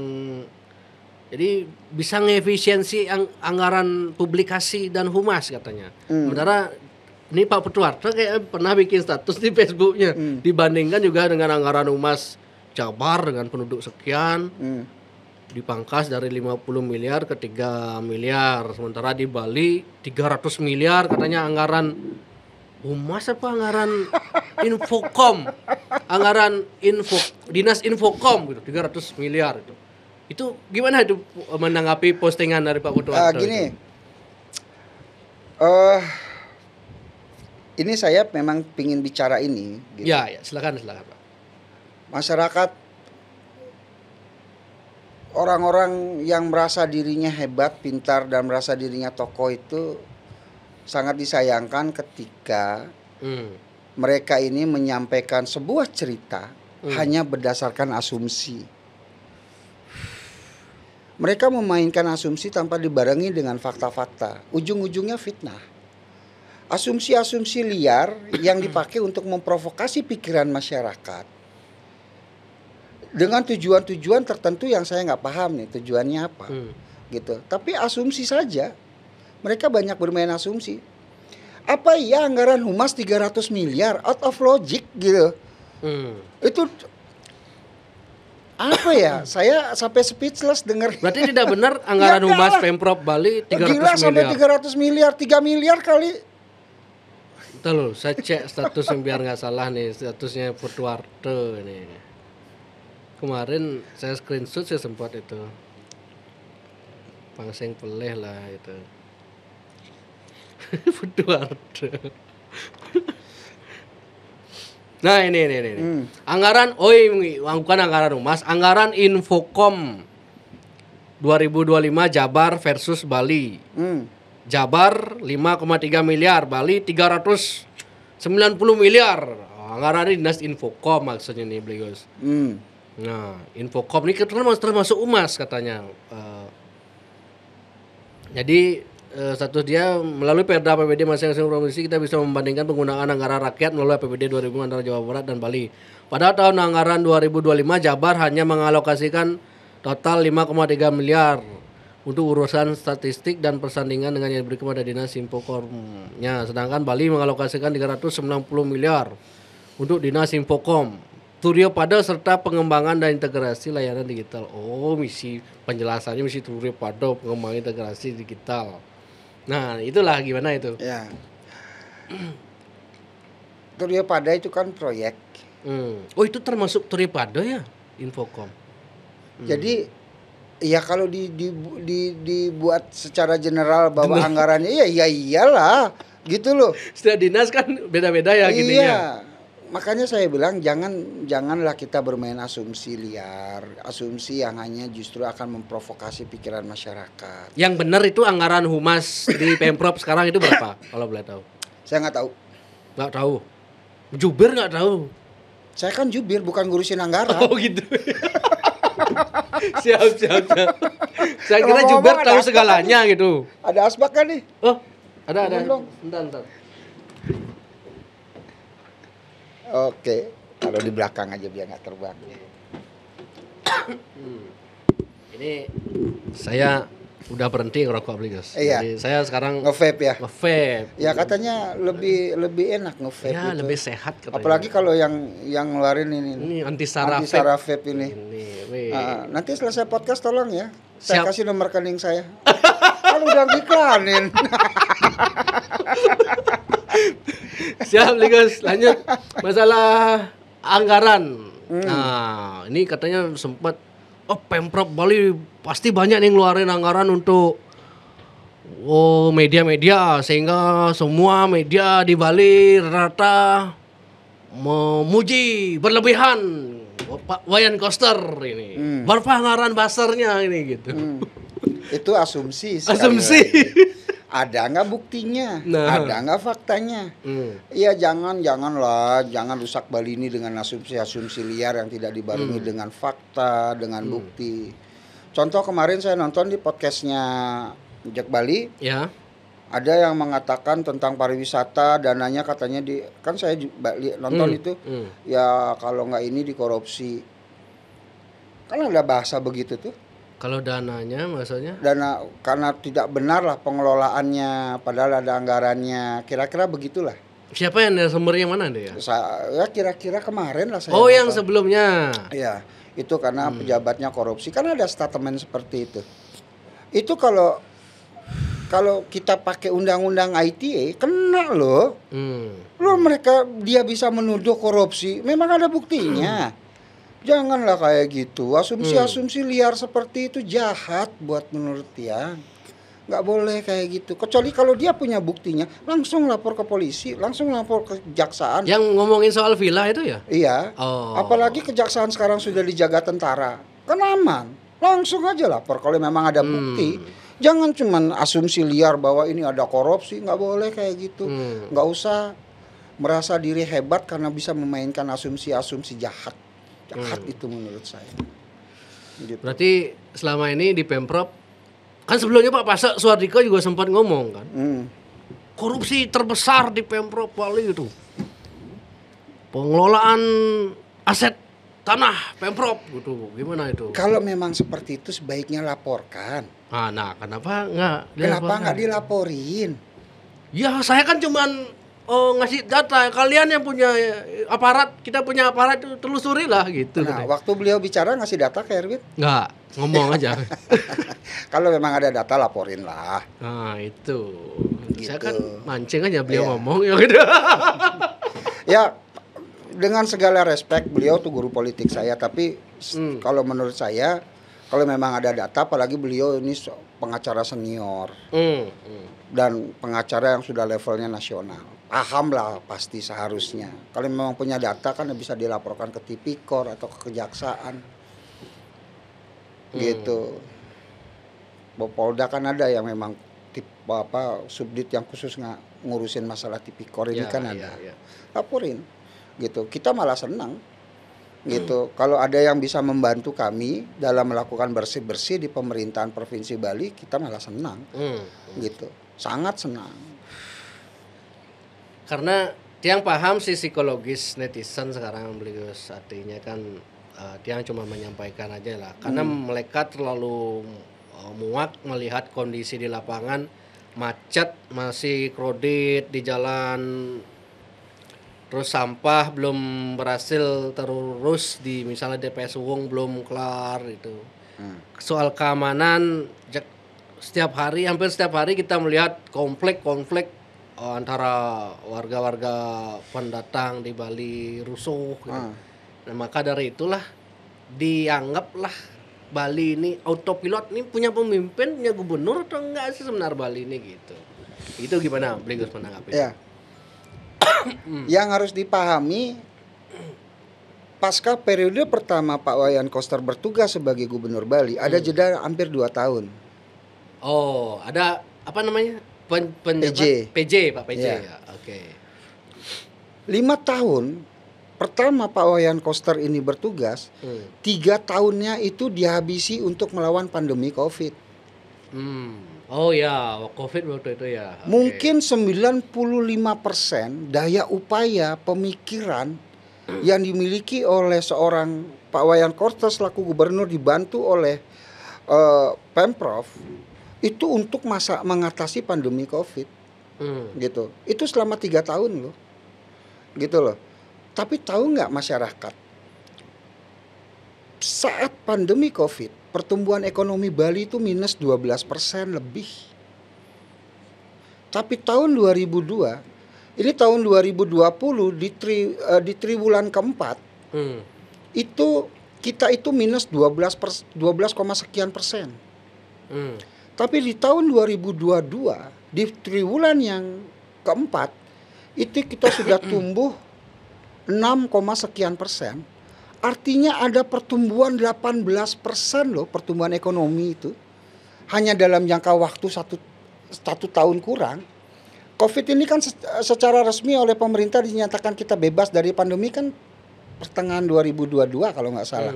jadi bisa ngefisiensi anggaran publikasi dan humas katanya. Sementara ini Pak Putuarto kayak pernah bikin status di Facebooknya dibandingkan juga dengan anggaran humas Jabar dengan penduduk sekian dipangkas dari 50 miliar ke 3 miliar. Sementara di Bali 300 miliar katanya anggaran humas apa anggaran Infokom. Anggaran Dinas Infokom gitu 300 miliar itu. Itu gimana itu menanggapi postingan dari Pak Putuarto? Gini. Ini saya memang pingin bicara ini gitu. Ya, silakan Pak. Masyarakat orang-orang yang merasa dirinya hebat, pintar dan merasa dirinya tokoh itu sangat disayangkan ketika mereka ini menyampaikan sebuah cerita hanya berdasarkan asumsi. Mereka memainkan asumsi tanpa dibarengi dengan fakta-fakta. Ujung-ujungnya fitnah. Asumsi-asumsi liar yang dipakai untuk memprovokasi pikiran masyarakat. Dengan tujuan-tujuan tertentu yang saya nggak paham nih tujuannya apa. Gitu. Tapi asumsi saja. Mereka banyak bermain asumsi. Apa iya anggaran humas 300 miliar? Out of logic gitu. Itu apa ya? Saya sampai speechless dengar. Berarti tidak benar anggaran humas Pemprov Bali 300 Gila, miliar. Sampai 300 miliar, 3 miliar kali. Betul loh, saya cek statusnya biar nggak salah nih, statusnya Putuarto ini. Kemarin saya screenshot saya sempat itu. Pangseng peleh lah itu. Putuarto. Nah ini. Anggaran, bukan anggaran humas, anggaran Infokom 2025 Jabar versus Bali. Jabar 5,3 miliar, Bali 390 miliar. Anggaran Dinas Infokom maksudnya nih, Bligos. Nah, Infokom ini termasuk humas katanya. Jadi status dia melalui Perda APBD masing-masing provinsi kita bisa membandingkan penggunaan anggaran rakyat melalui APBD 2000 antara Jawa Barat dan Bali. Pada tahun anggaran 2025 Jabar hanya mengalokasikan total 5,3 miliar untuk urusan statistik dan persandingan dengan yang diberi kepada Dinas Infokomnya. Sedangkan Bali mengalokasikan 390 miliar untuk Dinas Infokom, Turyo Pada serta pengembangan dan integrasi layanan digital. Misi penjelasannya misi Turyo Pada pengembangan integrasi digital. Nah, itulah gimana itu? Ya. Turyo Pada itu kan proyek. Itu termasuk Turyo Pada ya, Infokom. Jadi ya kalau dibuat secara general bahwa anggarannya ya iyalah gitu loh. Setiap dinas kan beda-beda ya gininya. Iya. Makanya saya bilang janganlah kita bermain asumsi liar, asumsi yang hanya justru akan memprovokasi pikiran masyarakat. Yang benar itu anggaran humas di Pemprov sekarang itu berapa kalau boleh tahu? Saya nggak tahu. Nggak tahu. Jubir nggak tahu. Saya kan jubir bukan ngurusin anggaran. Oh gitu. Siap. Saya kira jubir tahu segalanya gitu. Ada asbak kan nih? Oh, ada. Bentar. Oke, taruh di belakang aja biar nggak terbang. Ini saya udah berhenti ngerokok, Bligos. Iya. Jadi saya sekarang nge-vape ya. Nge-vape. Ya katanya lebih enak nge-vape ya, gitu. lebih sehat katanya. Apalagi kalau yang ngeluarin ini antisara vape ini. Nanti selesai podcast tolong ya. Saya kasih nomor rekening saya. Kan udah diiklanin. Siap, Bligos. Lanjut masalah anggaran. Nah, ini katanya sempat Pemprov Bali pasti banyak nih ngeluarin anggaran untuk media-media, sehingga semua media di Bali rata memuji berlebihan Pak Wayan Koster ini. Berapa anggaran basarnya ini gitu. Itu asumsi. Ada nggak buktinya? Ada nggak faktanya? Iya jangan rusak Bali ini dengan asumsi-asumsi liar yang tidak dibarengi dengan fakta, dengan bukti. Contoh kemarin saya nonton di podcastnya Jack Bali. Ya. Ada yang mengatakan tentang pariwisata, dananya katanya kan saya nonton itu, ya kalau nggak ini dikorupsi. Kan ada bahasa begitu tuh. Kalau dananya maksudnya? Dana karena tidak benar lah pengelolaannya, padahal ada anggarannya, kira-kira begitulah. Siapa yang sumbernya mana deh ya? Ya kira-kira kemarin lah saya. Oh yang sebelumnya. Ya itu karena pejabatnya korupsi, kan ada statement seperti itu. Itu kalau kita pakai undang-undang ITE kena loh. Loh dia bisa menuduh korupsi, memang ada buktinya. Janganlah kayak gitu. Asumsi-asumsi liar seperti itu jahat buat menurut Tiang. Nggak boleh kayak gitu. Kecuali kalau dia punya buktinya, langsung lapor ke polisi, langsung lapor ke kejaksaan. Yang ngomongin soal villa itu ya? Iya. Apalagi kejaksaan sekarang sudah dijaga tentara, kan aman. Langsung aja lapor kalau memang ada bukti. Jangan cuman asumsi liar bahwa ini ada korupsi, nggak boleh kayak gitu. Nggak usah merasa diri hebat karena bisa memainkan asumsi-asumsi jahat. Jahat itu menurut saya. Gitu. Berarti selama ini di Pemprov, kan sebelumnya Pak Pasek Suardika juga sempat ngomong kan, korupsi terbesar di Pemprov Bali itu pengelolaan aset tanah Pemprov gitu, gimana itu? Kalau memang seperti itu sebaiknya laporkan. Nah, kenapa nggak dilaporin? Ya saya kan cuman ngasih data, kalian yang punya aparat, kita punya aparat itu telusuri lah gitu. Nah, waktu beliau bicara ngasih data ke Erwin? Nggak, ngomong aja. Kalau memang ada data laporin lah. Nah itu, gitu. Saya kan mancing aja beliau ngomong ya gitu. Ya dengan segala respect, beliau tuh guru politik saya, tapi kalau menurut saya, kalau memang ada data, apalagi beliau ini pengacara senior dan pengacara yang sudah levelnya nasional, paham lah pasti seharusnya. Kalau memang punya data kan bisa dilaporkan ke Tipikor atau ke kejaksaan, gitu. Polda kan ada yang memang subdit yang khusus ngurusin masalah Tipikor ini kan ada. Laporin, gitu. Kita malah senang. Gitu. Kalau ada yang bisa membantu kami dalam melakukan bersih-bersih di pemerintahan Provinsi Bali, kita malah senang. Gitu. Sangat senang. Karena Tiang paham sih psikologis netizen sekarang, beliau artinya kan Tiang cuma menyampaikan aja lah. Karena mereka terlalu muak melihat kondisi di lapangan, macet, masih kredit di jalan, terus sampah belum berhasil terurus di misalnya DPS Wung belum kelar itu. Soal keamanan hampir setiap hari kita melihat konflik antara warga-warga pendatang di Bali rusuh gitu. Nah, maka dari itulah dianggaplah Bali ini autopilot, ini punya pemimpin, punya gubernur atau enggak sih sebenarnya Bali ini gitu. Itu gimana beliau menanggapi? Ya. Yang harus dipahami, pasca periode pertama Pak Wayan Koster bertugas sebagai gubernur Bali, ada jeda hampir 2 tahun. Oh, ada apa namanya? PJ, Pak PJ ya. Oke. 5 tahun pertama Pak Wayan Koster ini bertugas, 3 tahunnya itu dihabisi untuk melawan pandemi COVID. Oh ya, COVID waktu itu ya. Mungkin 95% daya upaya pemikiran yang dimiliki oleh seorang Pak Wayan Koster selaku gubernur dibantu oleh Pemprov itu untuk mengatasi pandemi COVID. Gitu. Itu selama 3 tahun loh. Gitu loh. Tapi tahu nggak masyarakat, saat pandemi COVID, pertumbuhan ekonomi Bali itu minus 12% lebih. Tapi tahun 2002, ini tahun 2020 di triwulan keempat, itu kita itu minus 12 sekian persen. Tapi di tahun 2022, di triwulan yang keempat, itu kita sudah tumbuh 6, sekian persen. Artinya ada pertumbuhan 18% loh, pertumbuhan ekonomi itu. Hanya dalam jangka waktu satu tahun kurang. COVID ini kan secara resmi oleh pemerintah dinyatakan kita bebas dari pandemi kan pertengahan 2022 kalau nggak salah.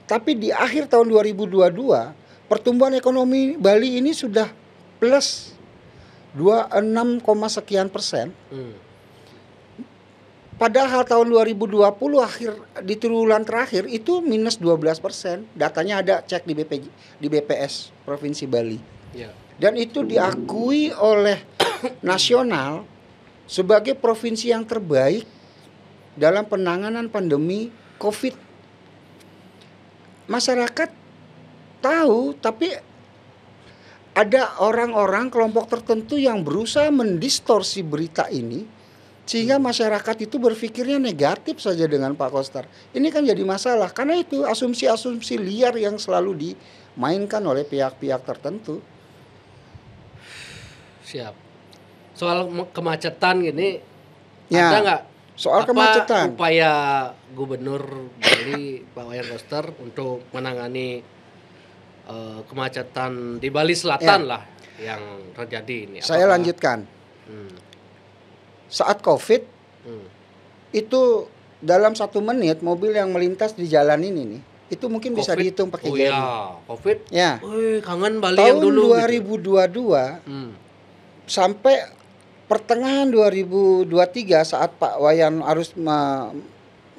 Tapi di akhir tahun 2022, pertumbuhan ekonomi Bali ini sudah plus 26, sekian%. Padahal tahun 2020 akhir di triwulan terakhir itu minus 12%. Datanya ada, cek di BPS Provinsi Bali. Ya. Dan itu diakui oleh nasional sebagai provinsi yang terbaik dalam penanganan pandemi COVID. Masyarakat tahu, tapi ada orang-orang kelompok tertentu yang berusaha mendistorsi berita ini sehingga masyarakat itu berpikirnya negatif saja dengan Pak Koster. Ini kan jadi masalah karena itu asumsi-asumsi liar yang selalu dimainkan oleh pihak-pihak tertentu. Siap. Soal kemacetan gini, ya, ada nggak soal kemacetan upaya Gubernur Bali Pak Wayan Koster untuk menangani kemacetan di Bali Selatan lah yang terjadi ini? Saya lanjutkan. Saat COVID itu dalam 1 menit mobil yang melintas di jalan ini nih, itu mungkin bisa dihitung pakai jari. COVID. Ya. Kangen Bali yang dulu. Tahun 2022 sampai pertengahan 2023 saat Pak Wayan harus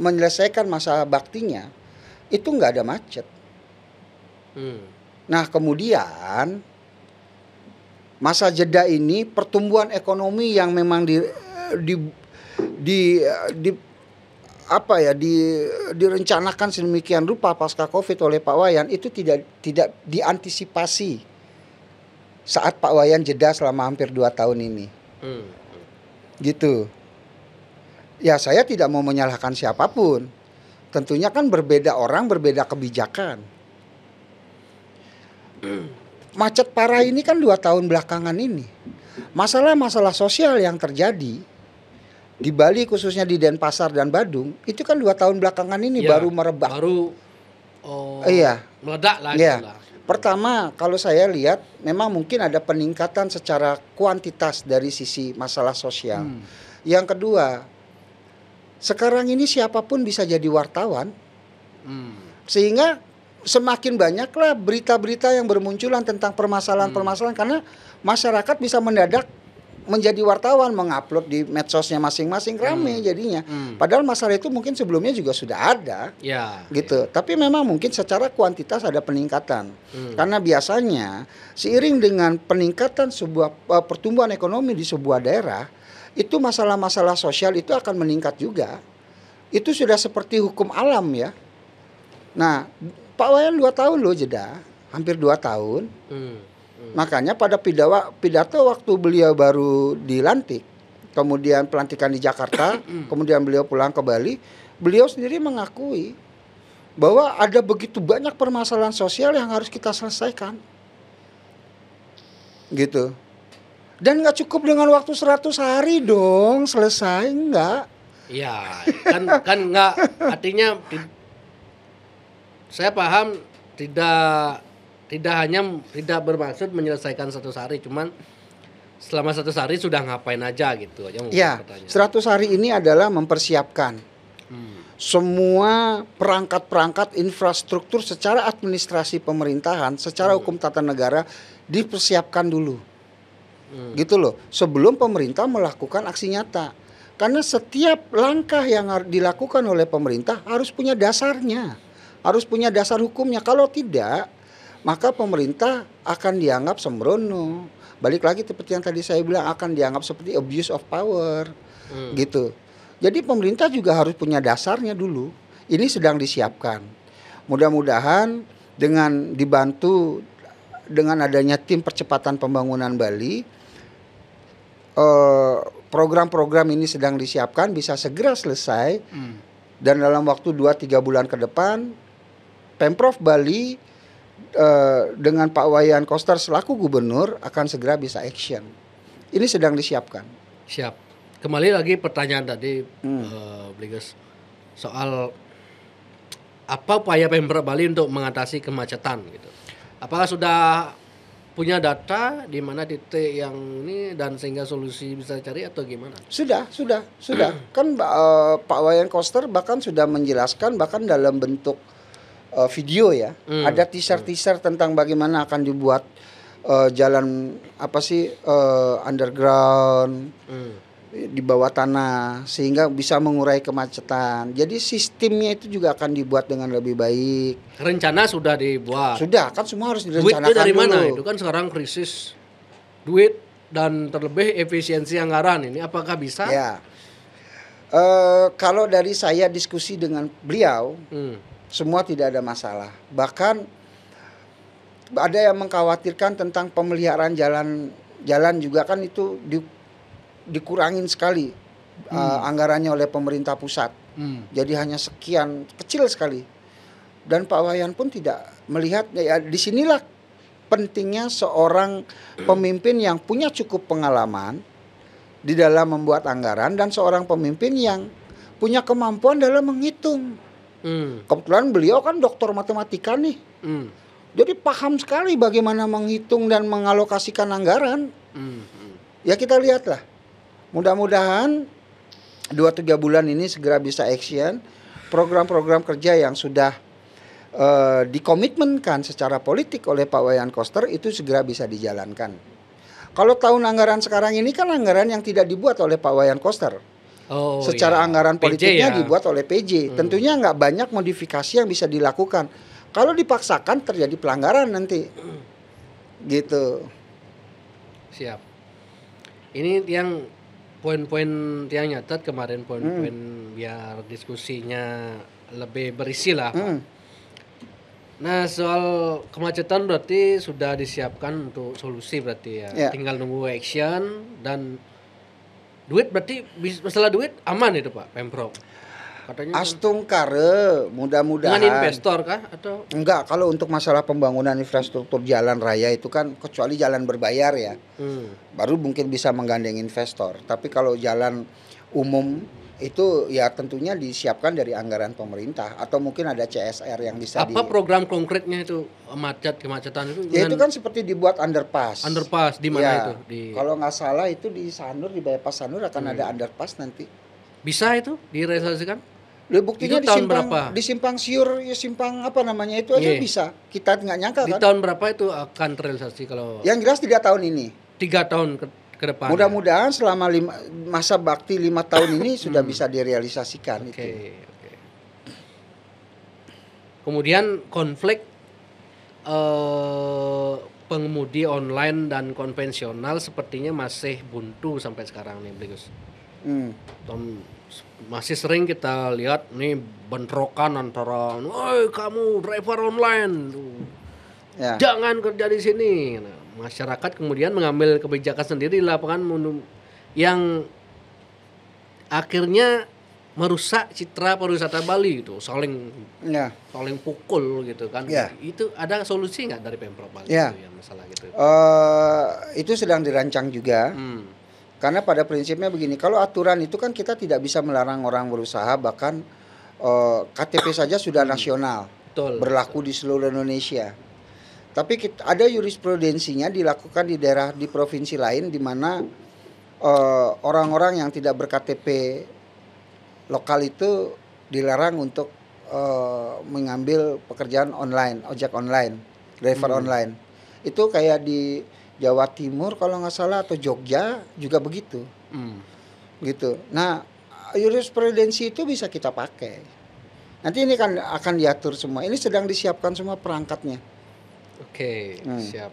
menyelesaikan masa baktinya, itu nggak ada macet. Nah kemudian masa jeda ini pertumbuhan ekonomi yang memang direncanakan sedemikian rupa pasca COVID oleh Pak Wayan itu tidak diantisipasi saat Pak Wayan jeda selama hampir 2 tahun ini. Gitu. Ya saya tidak mau menyalahkan siapapun. Tentunya kan berbeda orang, berbeda kebijakan. Macet parah ini kan 2 tahun belakangan ini. Masalah-masalah sosial yang terjadi di Bali khususnya di Denpasar dan Badung itu kan 2 tahun belakangan ini baru merebak. Meledak lah. Iya. Pertama, kalau saya lihat memang mungkin ada peningkatan secara kuantitas dari sisi masalah sosial. Yang kedua, sekarang ini siapapun bisa jadi wartawan. Sehingga semakin banyaklah berita-berita yang bermunculan tentang permasalahan-permasalahan karena masyarakat bisa mendadak menjadi wartawan, mengupload di medsosnya masing-masing, rame jadinya. Padahal masalah itu mungkin sebelumnya juga sudah ada, gitu. Tapi memang mungkin secara kuantitas ada peningkatan. Karena biasanya seiring dengan peningkatan sebuah pertumbuhan ekonomi di sebuah daerah, itu masalah-masalah sosial itu akan meningkat juga. Itu sudah seperti hukum alam ya. Nah, Pak Wayan 2 tahun loh jeda, hampir 2 tahun. Makanya pada pidato waktu beliau baru dilantik, kemudian pelantikan di Jakarta, kemudian beliau pulang ke Bali, beliau sendiri mengakui bahwa ada begitu banyak permasalahan sosial yang harus kita selesaikan. Gitu. Dan gak cukup dengan waktu 100 hari dong selesai, enggak. Iya, kan enggak, artinya saya paham tidak bermaksud menyelesaikan 100 hari, cuman selama 100 hari sudah ngapain aja gitu aja. Ya, 100 hari ini adalah mempersiapkan semua perangkat-perangkat infrastruktur secara administrasi pemerintahan, secara hukum tata negara dipersiapkan dulu. Gitu loh, sebelum pemerintah melakukan aksi nyata. Karena setiap langkah yang dilakukan oleh pemerintah harus punya dasarnya, harus punya dasar hukumnya. Kalau tidak, maka pemerintah akan dianggap sembrono. Balik lagi seperti yang tadi saya bilang, akan dianggap seperti abuse of power, gitu. Jadi pemerintah juga harus punya dasarnya dulu. Ini sedang disiapkan. Mudah-mudahan dengan dibantu dengan adanya tim percepatan pembangunan Bali, program-program ini sedang disiapkan bisa segera selesai. Dan dalam waktu 2-3 bulan ke depan, Pemprov Bali dengan Pak Wayan Koster selaku gubernur akan segera bisa action. Ini sedang disiapkan. Siap. Kembali lagi pertanyaan tadi, Bliges, soal apa upaya Pemprov Bali untuk mengatasi kemacetan gitu. Apakah sudah punya data di mana titik yang ini dan sehingga solusi bisa dicari atau gimana? Sudah. Kan Pak Wayan Koster bahkan sudah menjelaskan bahkan dalam bentuk video ya. Ada teaser tentang bagaimana akan dibuat jalan underground di bawah tanah sehingga bisa mengurai kemacetan. Jadi sistemnya itu juga akan dibuat dengan lebih baik. Rencana sudah dibuat. Sudah, kan semua harus direncanakan Duitnya dari dulu. mana? Itu kan sekarang krisis duit dan terlebih efisiensi anggaran ini. Apakah bisa? Ya. Kalau dari saya diskusi dengan beliau, semua tidak ada masalah. Bahkan ada yang mengkhawatirkan tentang pemeliharaan jalan juga kan itu dikurangin sekali anggarannya oleh pemerintah pusat. Jadi hanya sekian, kecil sekali. Dan Pak Wayan pun tidak melihat, ya disinilah pentingnya seorang pemimpin yang punya cukup pengalaman di dalam membuat anggaran dan seorang pemimpin yang punya kemampuan dalam menghitung. Kebetulan beliau kan doktor matematika nih. Jadi paham sekali bagaimana menghitung dan mengalokasikan anggaran. Ya kita lihatlah. Mudah-mudahan 2-3 bulan ini segera bisa action. Program-program kerja yang sudah dikomitmenkan secara politik oleh Pak Wayan Koster itu segera bisa dijalankan. Kalau tahun anggaran sekarang ini kan anggaran yang tidak dibuat oleh Pak Wayan Koster. Secara anggaran politiknya dibuat oleh PJ. Tentunya nggak banyak modifikasi yang bisa dilakukan. Kalau dipaksakan terjadi pelanggaran nanti. Gitu. Siap. Ini yang poin-poin yang nyatat kemarin, poin-poin biar diskusinya lebih berisi lah, Pak. Nah, soal kemacetan berarti sudah disiapkan untuk solusi berarti ya. Tinggal nunggu action dan duit berarti masalah duit aman itu Pak Pemprov. Katanya Astung kare, mudah-mudahan. Dengan investor kah atau? Enggak, kalau untuk masalah pembangunan infrastruktur jalan raya itu kan kecuali jalan berbayar ya. Baru mungkin bisa menggandeng investor. Tapi kalau jalan umum itu ya tentunya disiapkan dari anggaran pemerintah atau mungkin ada CSR yang bisa program konkretnya itu kemacetan itu? Ya itu kan seperti dibuat underpass. Underpass di mana itu? Kalau nggak salah itu di Sanur, di bypass Sanur akan ada underpass nanti. Bisa itu direalisasikan? Buktinya itu tahun berapa? Di simpang siur, ya simpang apa namanya itu aja bisa. Kita nggak nyangka kan. Di tahun berapa itu akan terrealisasi kalau? Yang jelas 3 tahun ini. 3 tahun ke depan. Mudah-mudahan selama masa bakti 5 tahun ini sudah bisa direalisasikan itu. Kemudian konflik pengemudi online dan konvensional sepertinya masih buntu sampai sekarang nih, Bligus. Masih sering kita lihat nih bentrokan antara, "Woi, kamu driver online, jangan kerja di sini." Nah, masyarakat kemudian mengambil kebijakan sendiri di lapangan yang akhirnya merusak citra pariwisata Bali gitu, saling pukul gitu kan. Itu ada solusi nggak dari Pemprov Bali itu ya masalah gitu? Itu sedang dirancang juga. Karena pada prinsipnya begini, kalau aturan itu kan kita tidak bisa melarang orang berusaha, bahkan KTP saja sudah nasional, berlaku di seluruh Indonesia. Tapi ada jurisprudensinya dilakukan di daerah di provinsi lain di mana orang-orang yang tidak ber-KTP lokal itu dilarang untuk mengambil pekerjaan online, ojek online, driver online. Itu kayak di Jawa Timur kalau nggak salah atau Jogja juga begitu, gitu. Nah, jurisprudensi itu bisa kita pakai. Nanti ini kan akan diatur semua. Ini sedang disiapkan semua perangkatnya. Siap.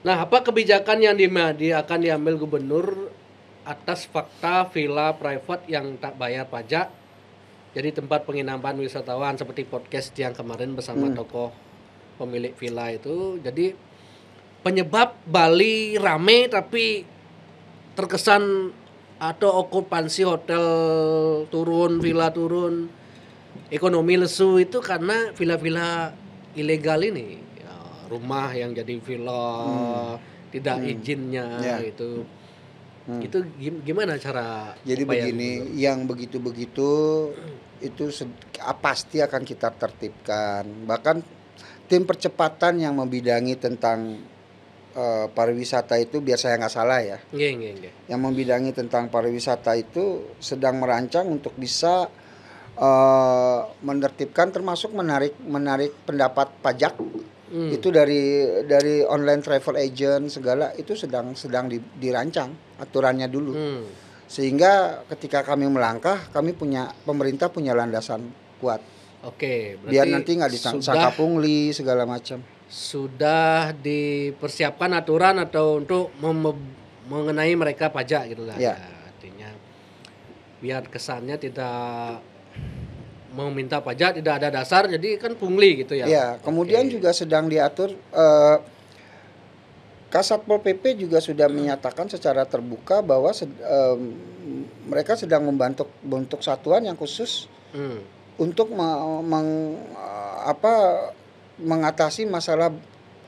Nah, apa kebijakan yang akan diambil gubernur atas fakta villa private yang tak bayar pajak jadi tempat penginapan wisatawan seperti podcast yang kemarin bersama tokoh pemilik villa itu? Jadi penyebab Bali rame tapi terkesan atau okupansi hotel turun, villa turun, ekonomi lesu itu karena villa-villa ilegal ini. Ya, rumah yang jadi villa tidak izinnya itu. Itu gimana cara? Jadi begini, yang begitu-begitu itu pasti akan kita tertibkan. Bahkan tim percepatan yang membidangi tentang pariwisata itu, biar saya nggak salah ya, yang membidangi tentang pariwisata itu sedang merancang untuk bisa menertibkan termasuk menarik pendapat pajak Itu dari online travel agent segala itu sedang dirancang aturannya dulu. Sehingga ketika kami melangkah, pemerintah punya landasan kuat. Oke, berarti biar nanti nggak disangka pungli segala macam. Sudah dipersiapkan aturan atau untuk mengenai mereka pajak gitu lah. Ya. Artinya biar kesannya tidak meminta pajak, tidak ada dasar, jadi kan pungli gitu ya. Ya, kemudian juga sedang diatur Kasatpol PP juga sudah menyatakan secara terbuka bahwa mereka sedang membentuk satuan yang khusus untuk mengatasi masalah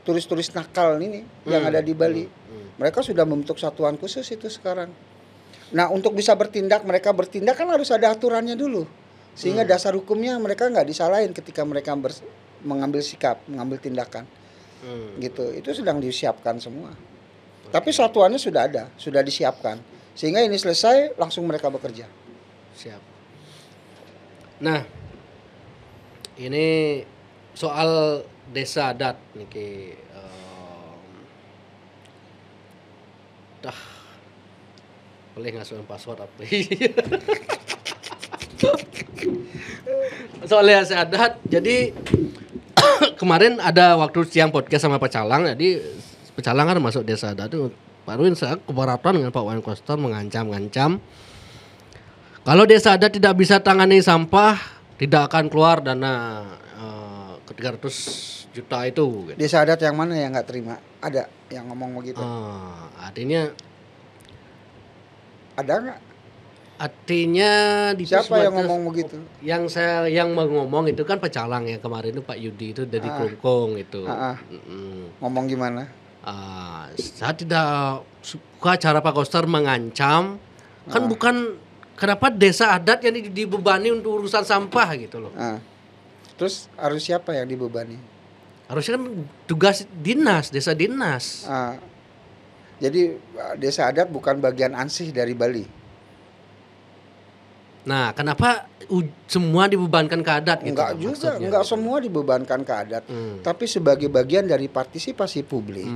turis-turis nakal ini yang ada di Bali. Mereka sudah membentuk satuan khusus itu sekarang. Nah, untuk bisa mereka bertindak kan harus ada aturannya dulu. Sehingga dasar hukumnya mereka nggak disalahin ketika mereka mengambil sikap, mengambil tindakan. Gitu. Itu sedang disiapkan semua. Tapi satuannya sudah ada, sudah disiapkan. Sehingga ini selesai langsung mereka bekerja. Siap. Nah, ini soal desa adat niki boleh ngasuhin password apa? Soal desa adat, jadi kemarin ada waktu siang podcast sama Pecalang, jadi Pecalang kan masuk desa adat itu baruin saya keberatan dengan Pak Wayan Koster mengancam kalau desa adat tidak bisa tangani sampah tidak akan keluar dana 300 juta itu. Gitu. Desa adat yang mana yang nggak terima? Ada yang ngomong begitu? Artinya ada nggak? Artinya siapa yang ngomong begitu? Yang ngomong itu kan Pecalang yang kemarin itu Pak Yudi itu dari Kelungkung itu. Ngomong gimana? Saya tidak suka cara Pak Koster mengancam. Kan bukan kenapa desa adat yang dibebani untuk urusan sampah gitu loh. Terus harus siapa yang dibebani? Harusnya kan tugas dinas, desa dinas. Jadi desa adat bukan bagian ansih dari Bali. Nah, kenapa semua dibebankan ke adat gitu? Enggak juga, enggak gitu. Semua dibebankan ke adat. Tapi sebagai bagian dari partisipasi publik.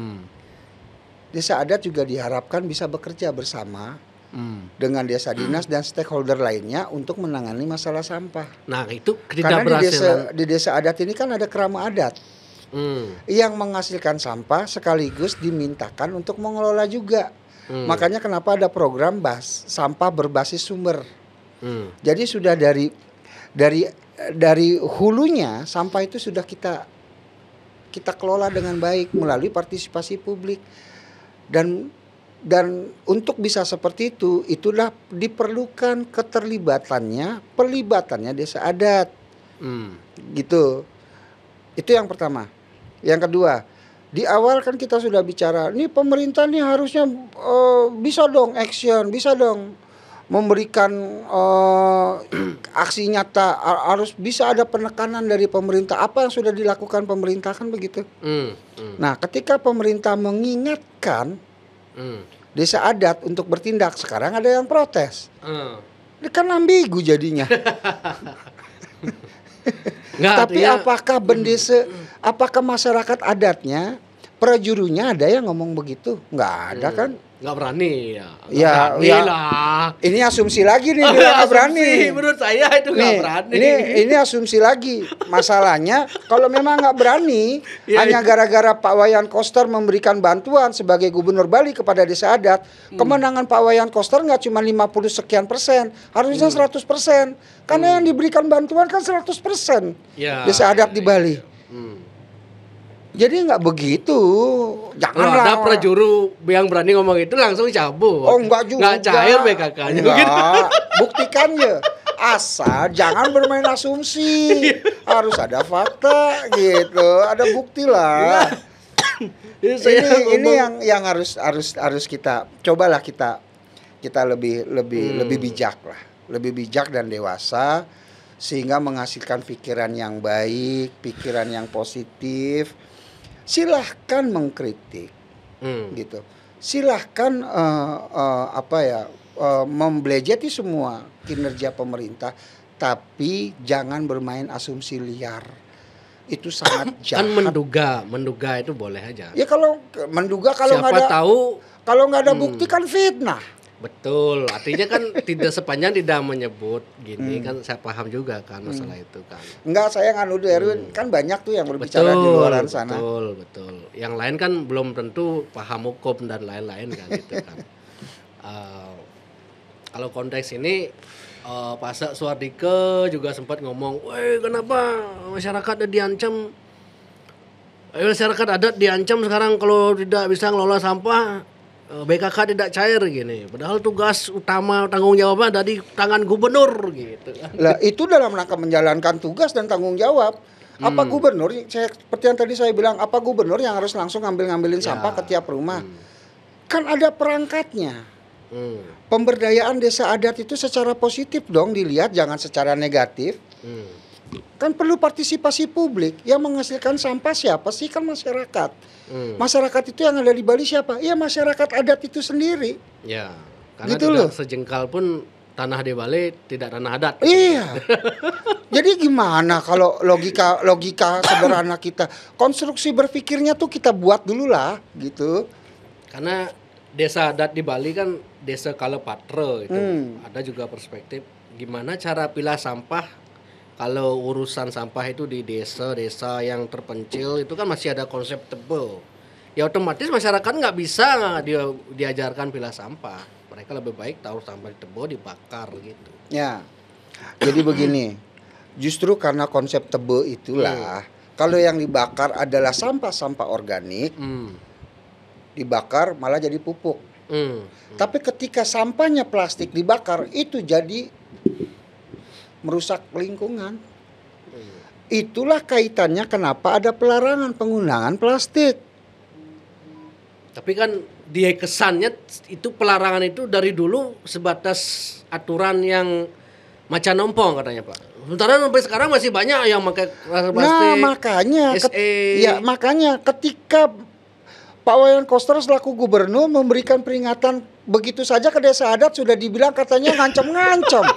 Desa adat juga diharapkan bisa bekerja bersama dengan desa dinas dan stakeholder lainnya untuk menangani masalah sampah. Nah, itu tidak berhasil. Di desa adat ini kan ada kerama adat. Yang menghasilkan sampah sekaligus dimintakan untuk mengelola juga. Makanya kenapa ada program sampah berbasis sumber. Jadi sudah dari hulunya sampah itu sudah kita kelola dengan baik melalui partisipasi publik dan untuk bisa seperti itu itulah diperlukan pelibatannya desa adat. Gitu. Itu yang pertama. Yang kedua, di awal kan kita sudah bicara, nih pemerintah nih harusnya bisa dong action, bisa dong memberikan aksi nyata, harus bisa ada penekanan dari pemerintah. Apa yang sudah dilakukan pemerintah kan begitu. Nah, ketika pemerintah mengingatkan desa adat untuk bertindak, sekarang ada yang protes. Ini kan ambigu jadinya. Tapi apakah masyarakat adatnya, prajurunya ada yang ngomong begitu? Nggak ada kan? Nggak berani ya. Lah. Ini asumsi lagi nih dia nggak berani. Menurut saya itu nggak berani. Ini asumsi lagi. Masalahnya kalau memang nggak berani, hanya gara-gara Pak Wayan Koster memberikan bantuan sebagai gubernur Bali kepada desa adat, kemenangan Pak Wayan Koster nggak cuma 50 sekian persen, harusnya 100%. Karena yang diberikan bantuan kan 100% desa adat di Bali. Jadi nggak begitu. Janganlah. Ada prajuru yang berani ngomong itu langsung cabut. Oh enggak juga. Nggak cair BKK-nya. Enggak. Buktikan ya. Asal jangan bermain asumsi. Harus ada fakta gitu. Ada bukti lah. Ini yang harus kita cobalah kita lebih bijak lah. Lebih bijak dan dewasa sehingga menghasilkan pikiran yang baik, pikiran yang positif. Silahkan mengkritik, gitu. Silahkan membelejeti semua kinerja pemerintah, tapi jangan bermain asumsi liar. itu sangat jahat. Kan menduga itu boleh aja. Ya kalau menduga kalau nggak ada kalau nggak ada bukti kan fitnah. Betul, artinya kan tidak sepanjang tidak menyebut gini kan saya paham juga kan masalah itu kan. Enggak, saya nggak nuduh Erwin, kan banyak tuh yang berbicara di luar sana. Betul. Yang lain kan belum tentu paham hukum dan lain-lain kan gitu kan. Kalau konteks ini Pak Suardike juga sempat ngomong, "Woi, kenapa masyarakat diancam? Masyarakat adat diancam sekarang kalau tidak bisa ngelola sampah, BKK tidak cair gini. Padahal tugas utama tanggung jawabnya ada di tangan gubernur gitu kan." Lah itu dalam rangka menjalankan tugas dan tanggung jawab. Apa gubernur, seperti yang tadi saya bilang, apa gubernur yang harus langsung ngambilin sampah ke tiap rumah? Kan ada perangkatnya. Pemberdayaan desa adat itu secara positif dong dilihat, jangan secara negatif. Kan perlu partisipasi publik. Yang menghasilkan sampah siapa sih? Kan masyarakat. Masyarakat itu yang ada di Bali siapa? Ya masyarakat adat itu sendiri. Ya, karena gitu tidak sejengkal pun tanah di Bali tidak tanah adat. Iya. Jadi gimana kalau logika sederhana kita, konstruksi berpikirnya tuh kita buat dulu lah gitu. Karena desa adat di Bali kan desa Kalepatre itu ada juga perspektif gimana cara pilah sampah. Kalau urusan sampah itu di desa-desa yang terpencil itu kan masih ada konsep tebel. Ya otomatis masyarakat nggak bisa diajarkan pilah sampah. Mereka lebih baik tahu sampah tebel dibakar gitu. Ya, jadi begini. Justru karena konsep tebel itulah, kalau yang dibakar adalah sampah-sampah organik, dibakar malah jadi pupuk. Tapi ketika sampahnya plastik dibakar, itu jadi merusak lingkungan. Itulah kaitannya kenapa ada pelarangan penggunaan plastik. Tapi kan dia kesannya itu pelarangan itu dari dulu sebatas aturan yang macan ompong katanya Pak. Sementara sampai sekarang masih banyak yang pakai plastik. Nah makanya ketika Pak Wayan Koster selaku gubernur memberikan peringatan begitu saja ke desa adat sudah dibilang katanya ngancam-ngancam.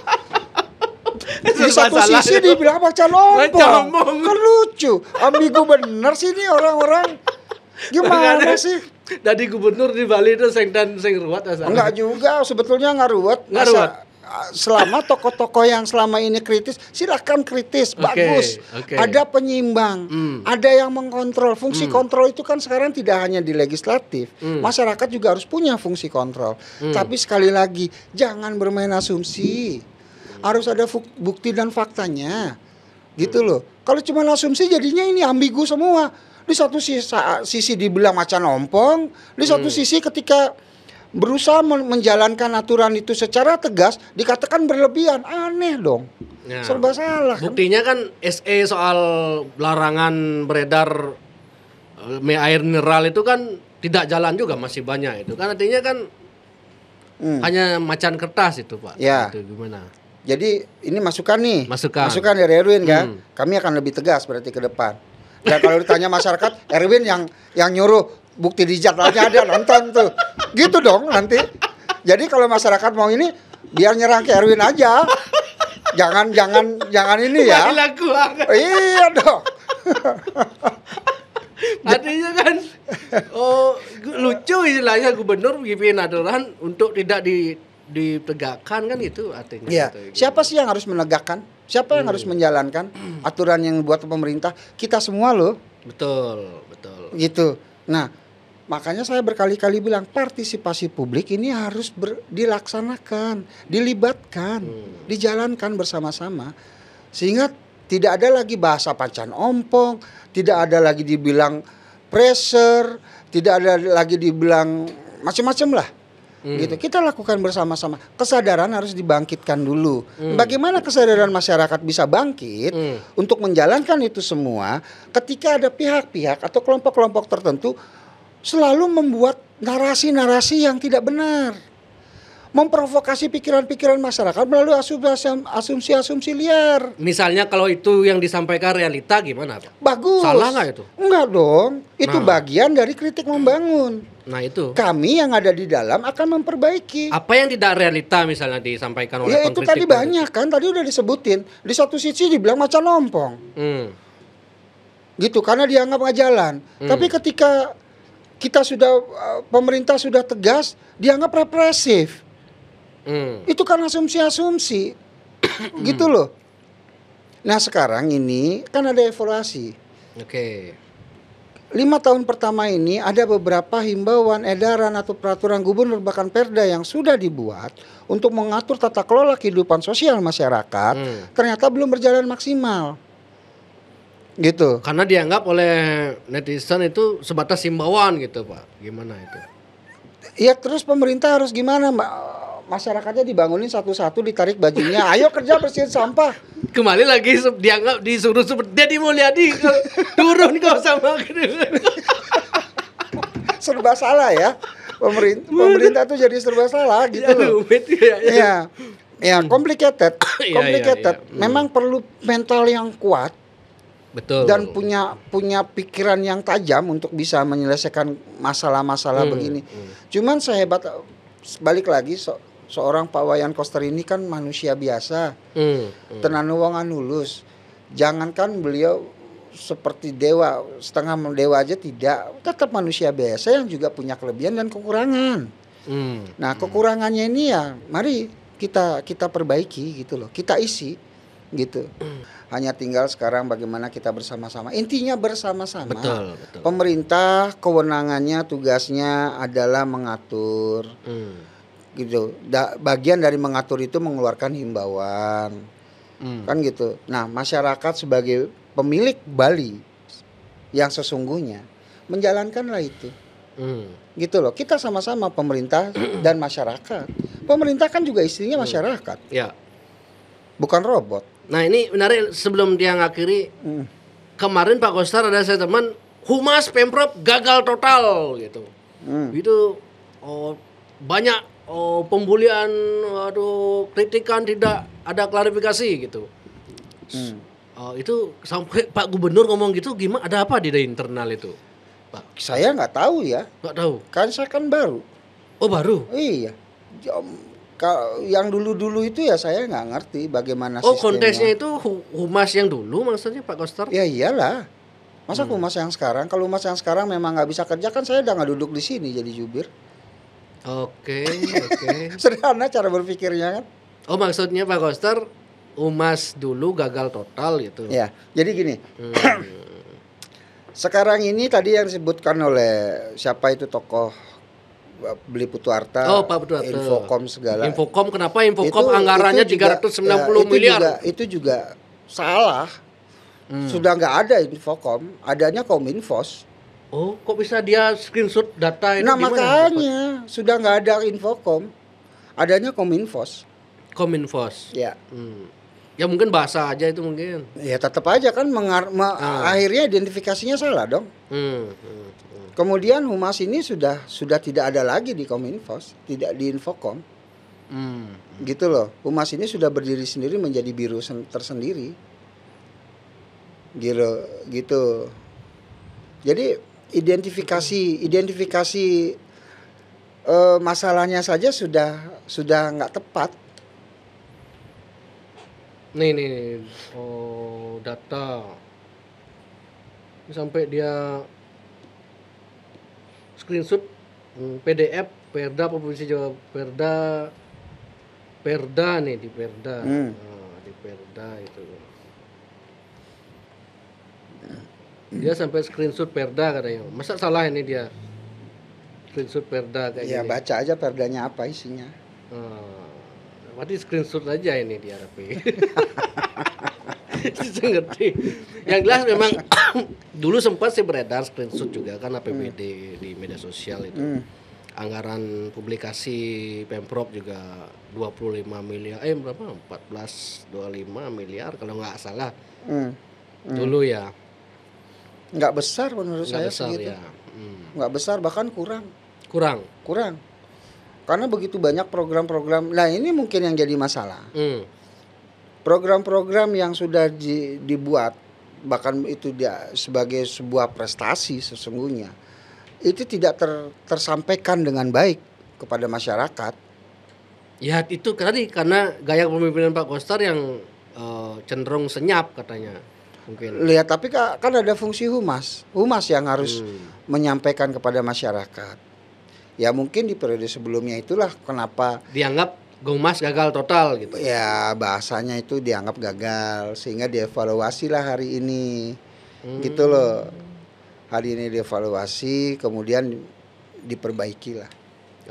Di satu sisi dibilang macan ompong. Kan lucu. Ambigu bener sih ini orang-orang. Gimana sih? Dari gubernur di Bali itu sing ruwet asal. Enggak juga, sebetulnya enggak ruwet. Selama tokoh-tokoh yang selama ini kritis, silakan kritis, bagus. Ada penyeimbang, ada yang mengkontrol. Fungsi kontrol itu kan sekarang tidak hanya di legislatif, masyarakat juga harus punya fungsi kontrol. Tapi sekali lagi, jangan bermain asumsi. Harus ada bukti dan faktanya, gitu loh. Kalau cuma asumsi jadinya ini ambigu semua. Di satu sisi dibilang macan ompong, di satu sisi ketika berusaha menjalankan aturan itu secara tegas dikatakan berlebihan, aneh dong. Ya. Serba salah. Buktinya kan SE soal larangan beredar air mineral itu kan tidak jalan juga, masih banyak itu. Kan artinya kan hanya macan kertas itu Pak. Ya. Itu gimana? Jadi ini masukan nih. Masukan dari Erwin kan. Kami akan lebih tegas berarti ke depan. Dan kalau ditanya masyarakat, Erwin yang nyuruh bukti digital aja ada nonton tuh. Gitu dong nanti. Jadi kalau masyarakat mau ini biar nyerang ke Erwin aja. Jangan ini ya. Iya dong. Artinya kan lucu istilahnya gubernur bikin aturan untuk tidak ditegakkan kan itu artinya. Ya. Gitu. Siapa sih yang harus menegakkan? Siapa yang harus menjalankan aturan yang dibuat pemerintah? Kita semua loh. Betul. Gitu. Nah, makanya saya berkali-kali bilang partisipasi publik ini harus dilaksanakan, dilibatkan, dijalankan bersama-sama. Sehingga tidak ada lagi bahasa macan ompong, tidak ada lagi dibilang pressure, tidak ada lagi dibilang macam-macam lah. Gitu. Kita lakukan bersama-sama. Kesadaran harus dibangkitkan dulu. Bagaimana kesadaran masyarakat bisa bangkit untuk menjalankan itu semua ketika ada pihak-pihak atau kelompok-kelompok tertentu selalu membuat narasi-narasi yang tidak benar. Memprovokasi pikiran-pikiran masyarakat melalui asumsi-asumsi liar. Misalnya kalau itu yang disampaikan realita gimana Pak? Bagus. Salah nggak itu? Enggak dong. Itu bagian dari kritik membangun. Nah itu. Kami yang ada di dalam akan memperbaiki. Apa yang tidak realita misalnya disampaikan oleh itu tadi banyak kan. Tadi udah disebutin. Di satu sisi dibilang macan ompong. gitu, karena dianggap nggak jalan. Tapi ketika kita sudah pemerintah sudah tegas, dianggap represif. Itu kan asumsi-asumsi, gitu loh. Nah sekarang ini kan ada evaluasi. 5 tahun pertama ini ada beberapa himbauan, edaran atau peraturan gubernur bahkan perda yang sudah dibuat untuk mengatur tata kelola kehidupan sosial masyarakat, ternyata belum berjalan maksimal. Gitu. Karena dianggap oleh netizen itu sebatas himbauan gitu, Pak. Gimana itu? Ya terus pemerintah harus gimana, Mbak? Masyarakatnya dibangunin satu-satu, ditarik bajunya, ayo kerja bersihin sampah. Kembali lagi dianggap disuruh seperti Deddy Mulyadi turun kau sama gitu. Serba salah ya. Pemerintah tuh jadi serba salah gitu loh. Ya, complicated. Ya. Memang perlu mental yang kuat. Betul. Dan punya pikiran yang tajam untuk bisa menyelesaikan masalah-masalah begini. Cuman sehebat balik lagi seorang Pak Wayan Koster ini kan manusia biasa. Tenan wong lulus. Jangankan beliau seperti dewa, setengah dewa aja tidak, tetap manusia biasa yang juga punya kelebihan dan kekurangan. Nah, kekurangannya ini ya mari kita perbaiki gitu loh. Kita isi gitu. Hanya tinggal sekarang bagaimana kita bersama-sama. Intinya bersama-sama. Betul. Pemerintah kewenangannya, tugasnya adalah mengatur. Gitu. Bagian dari mengatur itu mengeluarkan himbauan. Kan gitu. Nah, masyarakat sebagai pemilik Bali yang sesungguhnya menjalankanlah itu. Gitu loh. Kita sama-sama pemerintah dan masyarakat. Pemerintah kan juga istrinya masyarakat. Ya. Bukan robot. Nah, ini menarik, sebelum dia ngakhiri. Kemarin Pak Koster ada statement Humas Pemprov gagal total gitu. Itu banyak pembulian, kritikan, tidak ada klarifikasi gitu. Itu sampai Pak Gubernur ngomong gitu, gimana? Ada apa di internal itu, Pak? Saya nggak tahu ya. Nggak tahu. Kan saya kan baru. Oh, baru? Iya. Yang dulu-dulu itu ya saya nggak ngerti bagaimana sistemnya. Konteksnya itu humas yang dulu maksudnya Pak Koster? Ya iyalah. Masa humas yang sekarang? Kalau humas yang sekarang memang nggak bisa kerja, kan saya udah nggak duduk di sini jadi jubir. Oke. Sederhana cara berpikirnya kan. Oh, maksudnya Pak Koster humas dulu gagal total gitu. Ya, jadi gini. Sekarang ini tadi yang disebutkan oleh siapa itu tokoh Beli Putu Harta, Pak Putu Harta, Infocom segala. Infocom, kenapa Infocom anggarannya 390 miliar? Itu juga salah. Sudah nggak ada Infocom, adanya Kominfos. Oh, kok bisa dia screenshot data itu? Nah makanya sudah nggak ada Infocom, adanya Kominfos. Kominfos. Ya. Ya mungkin bahasa aja itu mungkin. Ya tetap aja kan akhirnya identifikasinya salah dong. Kemudian humas ini sudah tidak ada lagi di Kominfos, tidak di Infocom. Gitu loh. Humas ini sudah berdiri sendiri menjadi biro tersendiri. Gitu. Jadi identifikasi masalahnya saja sudah nggak tepat. Nih, data sampai dia screenshot PDF Perda Provinsi Jawa Perda nih di Perda. Di Perda itu. Dia sampai screenshot Perda katanya. Masa salah ini dia? Screenshot Perda kayak gini. Ya baca aja Perdanya apa isinya. Berarti screenshot aja ini dia tapi. Ngerti. Yang jelas memang dulu sempat sih beredar screenshot juga kan APBD di media sosial itu. Anggaran publikasi Pemprov juga 25 miliar, berapa? 25 miliar kalau nggak salah. Dulu ya. Nggak besar menurut saya segitu. Ya. Nggak besar, bahkan kurang. Karena begitu banyak program-program. Nah ini mungkin yang jadi masalah. Program-program yang sudah dibuat, bahkan itu dia sebagai sebuah prestasi sesungguhnya, itu tidak tersampaikan dengan baik kepada masyarakat. Ya itu tadi karena gaya kepemimpinan Pak Koster yang cenderung senyap katanya. mungkin. Lihat, tapi kan ada fungsi humas yang harus menyampaikan kepada masyarakat. Ya mungkin di periode sebelumnya itulah kenapa dianggap Humas gagal total gitu. Ya bahasanya itu dianggap gagal, sehingga dievaluasi lah hari ini. Gitu loh. Hari ini dievaluasi, kemudian diperbaiki lah.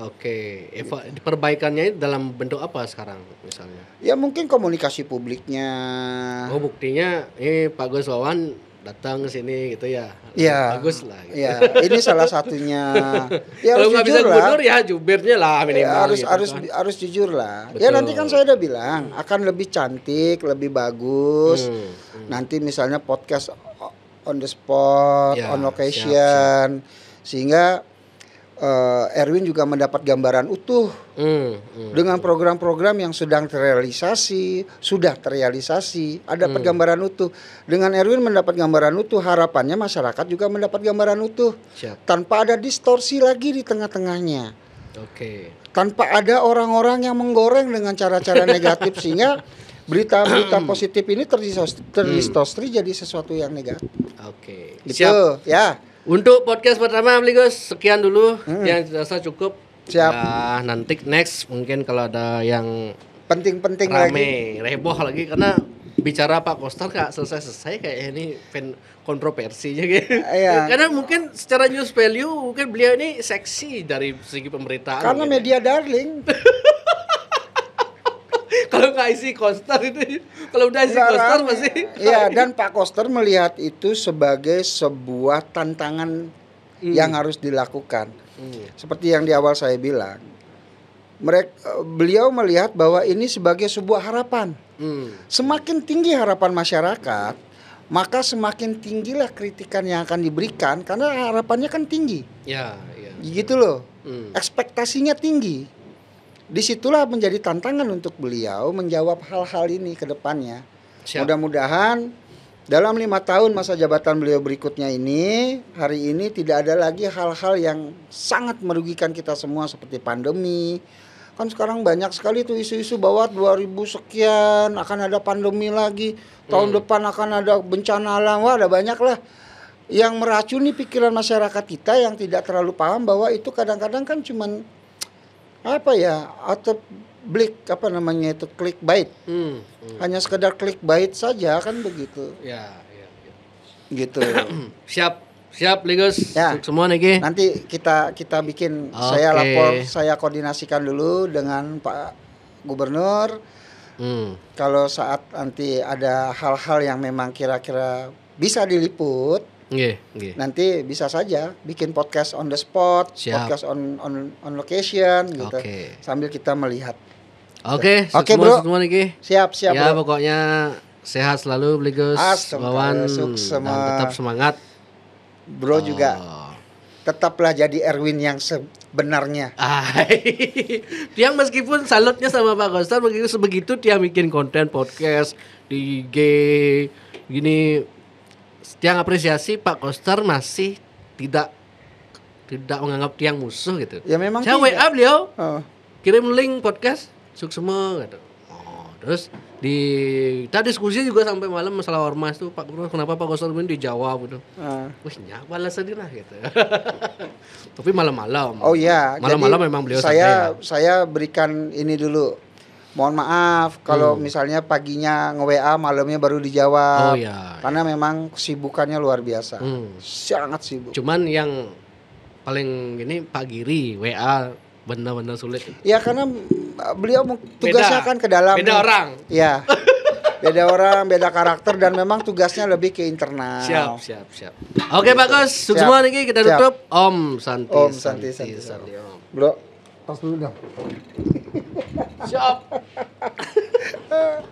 Oke, perbaikannya dalam bentuk apa sekarang misalnya? Ya mungkin komunikasi publiknya. Oh, buktinya Pak Gus Wawan datang ke sini gitu ya. Ya, bagus lah. Gitu. Ya, ini salah satunya. Ya kalau nggak bisa gubernur ya jubirnya lah minimal. Ya, harus jujur lah. Betul. Ya nanti kan saya udah bilang akan lebih cantik, lebih bagus. Nanti misalnya podcast on the spot, on location, siap. Sehingga Erwin juga mendapat gambaran utuh dengan program-program yang sudah terrealisasi, ada gambaran utuh. Dengan Erwin mendapat gambaran utuh, harapannya masyarakat juga mendapat gambaran utuh. Siap. Tanpa ada distorsi lagi di tengah-tengahnya. Oke. Tanpa ada orang-orang yang menggoreng dengan cara-cara negatif sehingga berita-berita positif ini terdistorsi jadi sesuatu yang negatif. Oke. Gitu, siap. Ya. Untuk podcast pertama Bligos sekian dulu yang dirasa cukup. Siap. Ya, nanti next mungkin kalau ada yang penting-penting lagi, heboh lagi karena bicara Pak Koster gak selesai-selesai kayak ini kontroversinya gitu. Iya. Karena mungkin secara news value mungkin beliau ini seksi dari segi pemberitaan. Karena gitu. Media darling. Kalau nggak isi Koster itu, kalau udah isi Koster pasti. Iya, dan Pak Koster melihat itu sebagai sebuah tantangan yang harus dilakukan. Seperti yang di awal saya bilang, beliau melihat bahwa ini sebagai sebuah harapan. Semakin tinggi harapan masyarakat, maka semakin tinggilah kritikan yang akan diberikan karena harapannya kan tinggi. Ya. Gitu loh. Ekspektasinya tinggi. Disitulah menjadi tantangan untuk beliau menjawab hal-hal ini ke depannya. Mudah-mudahan dalam 5 tahun masa jabatan beliau berikutnya ini, hari ini tidak ada lagi hal-hal yang sangat merugikan kita semua seperti pandemi. Kan sekarang banyak sekali tuh isu-isu bahwa 2000 sekian akan ada pandemi lagi, tahun depan akan ada bencana alam, wah ada banyak lah. Yang meracuni pikiran masyarakat kita yang tidak terlalu paham bahwa itu kadang-kadang kan cuman atau clickbait. Hanya sekedar clickbait saja kan begitu. Ya. Gitu. Siap Bligos. Ya. Semua nih. Nanti kita bikin. Saya koordinasikan dulu dengan Pak Gubernur. Kalau saat nanti ada hal-hal yang memang kira-kira bisa diliput. Nanti bisa saja bikin podcast on the spot, podcast on location gitu. Sambil kita melihat. Oke, bro. Semua nih. Siap ya, bro. pokoknya sehat selalu Bligos. Wawan dan tetap semangat. Bro juga tetaplah jadi Erwin yang sebenarnya. Dia meskipun salutnya sama Pak Koster begitu dia bikin konten podcast di IG gini. Yang apresiasi Pak Koster masih tidak menganggap tiang musuh gitu. Ya memang. Saya WA beliau, kirim link podcast, suksema gitu. Terus kita diskusi juga sampai malam masalah ormas tuh Pak Gubernur, kenapa Pak Koster ini dijawab gitu. Wih nyak balas sedih lah gitu. Tapi malam-malam. Oh iya. Malam-malam memang beliau saya berikan ini dulu. Mohon maaf kalau misalnya paginya nge-WA malamnya baru dijawab. Karena memang kesibukannya luar biasa. Sangat sibuk. Cuman yang paling gini Pak Giri WA benar-benar sulit. Ya karena beliau tugasnya kan ke dalam. Beda orang. Ya. Beda orang, beda karakter dan memang tugasnya lebih ke internal. Siap. Oke bagus. Semua nih kita tutup. Om Santi. Bro, tos dulu dong. Siap.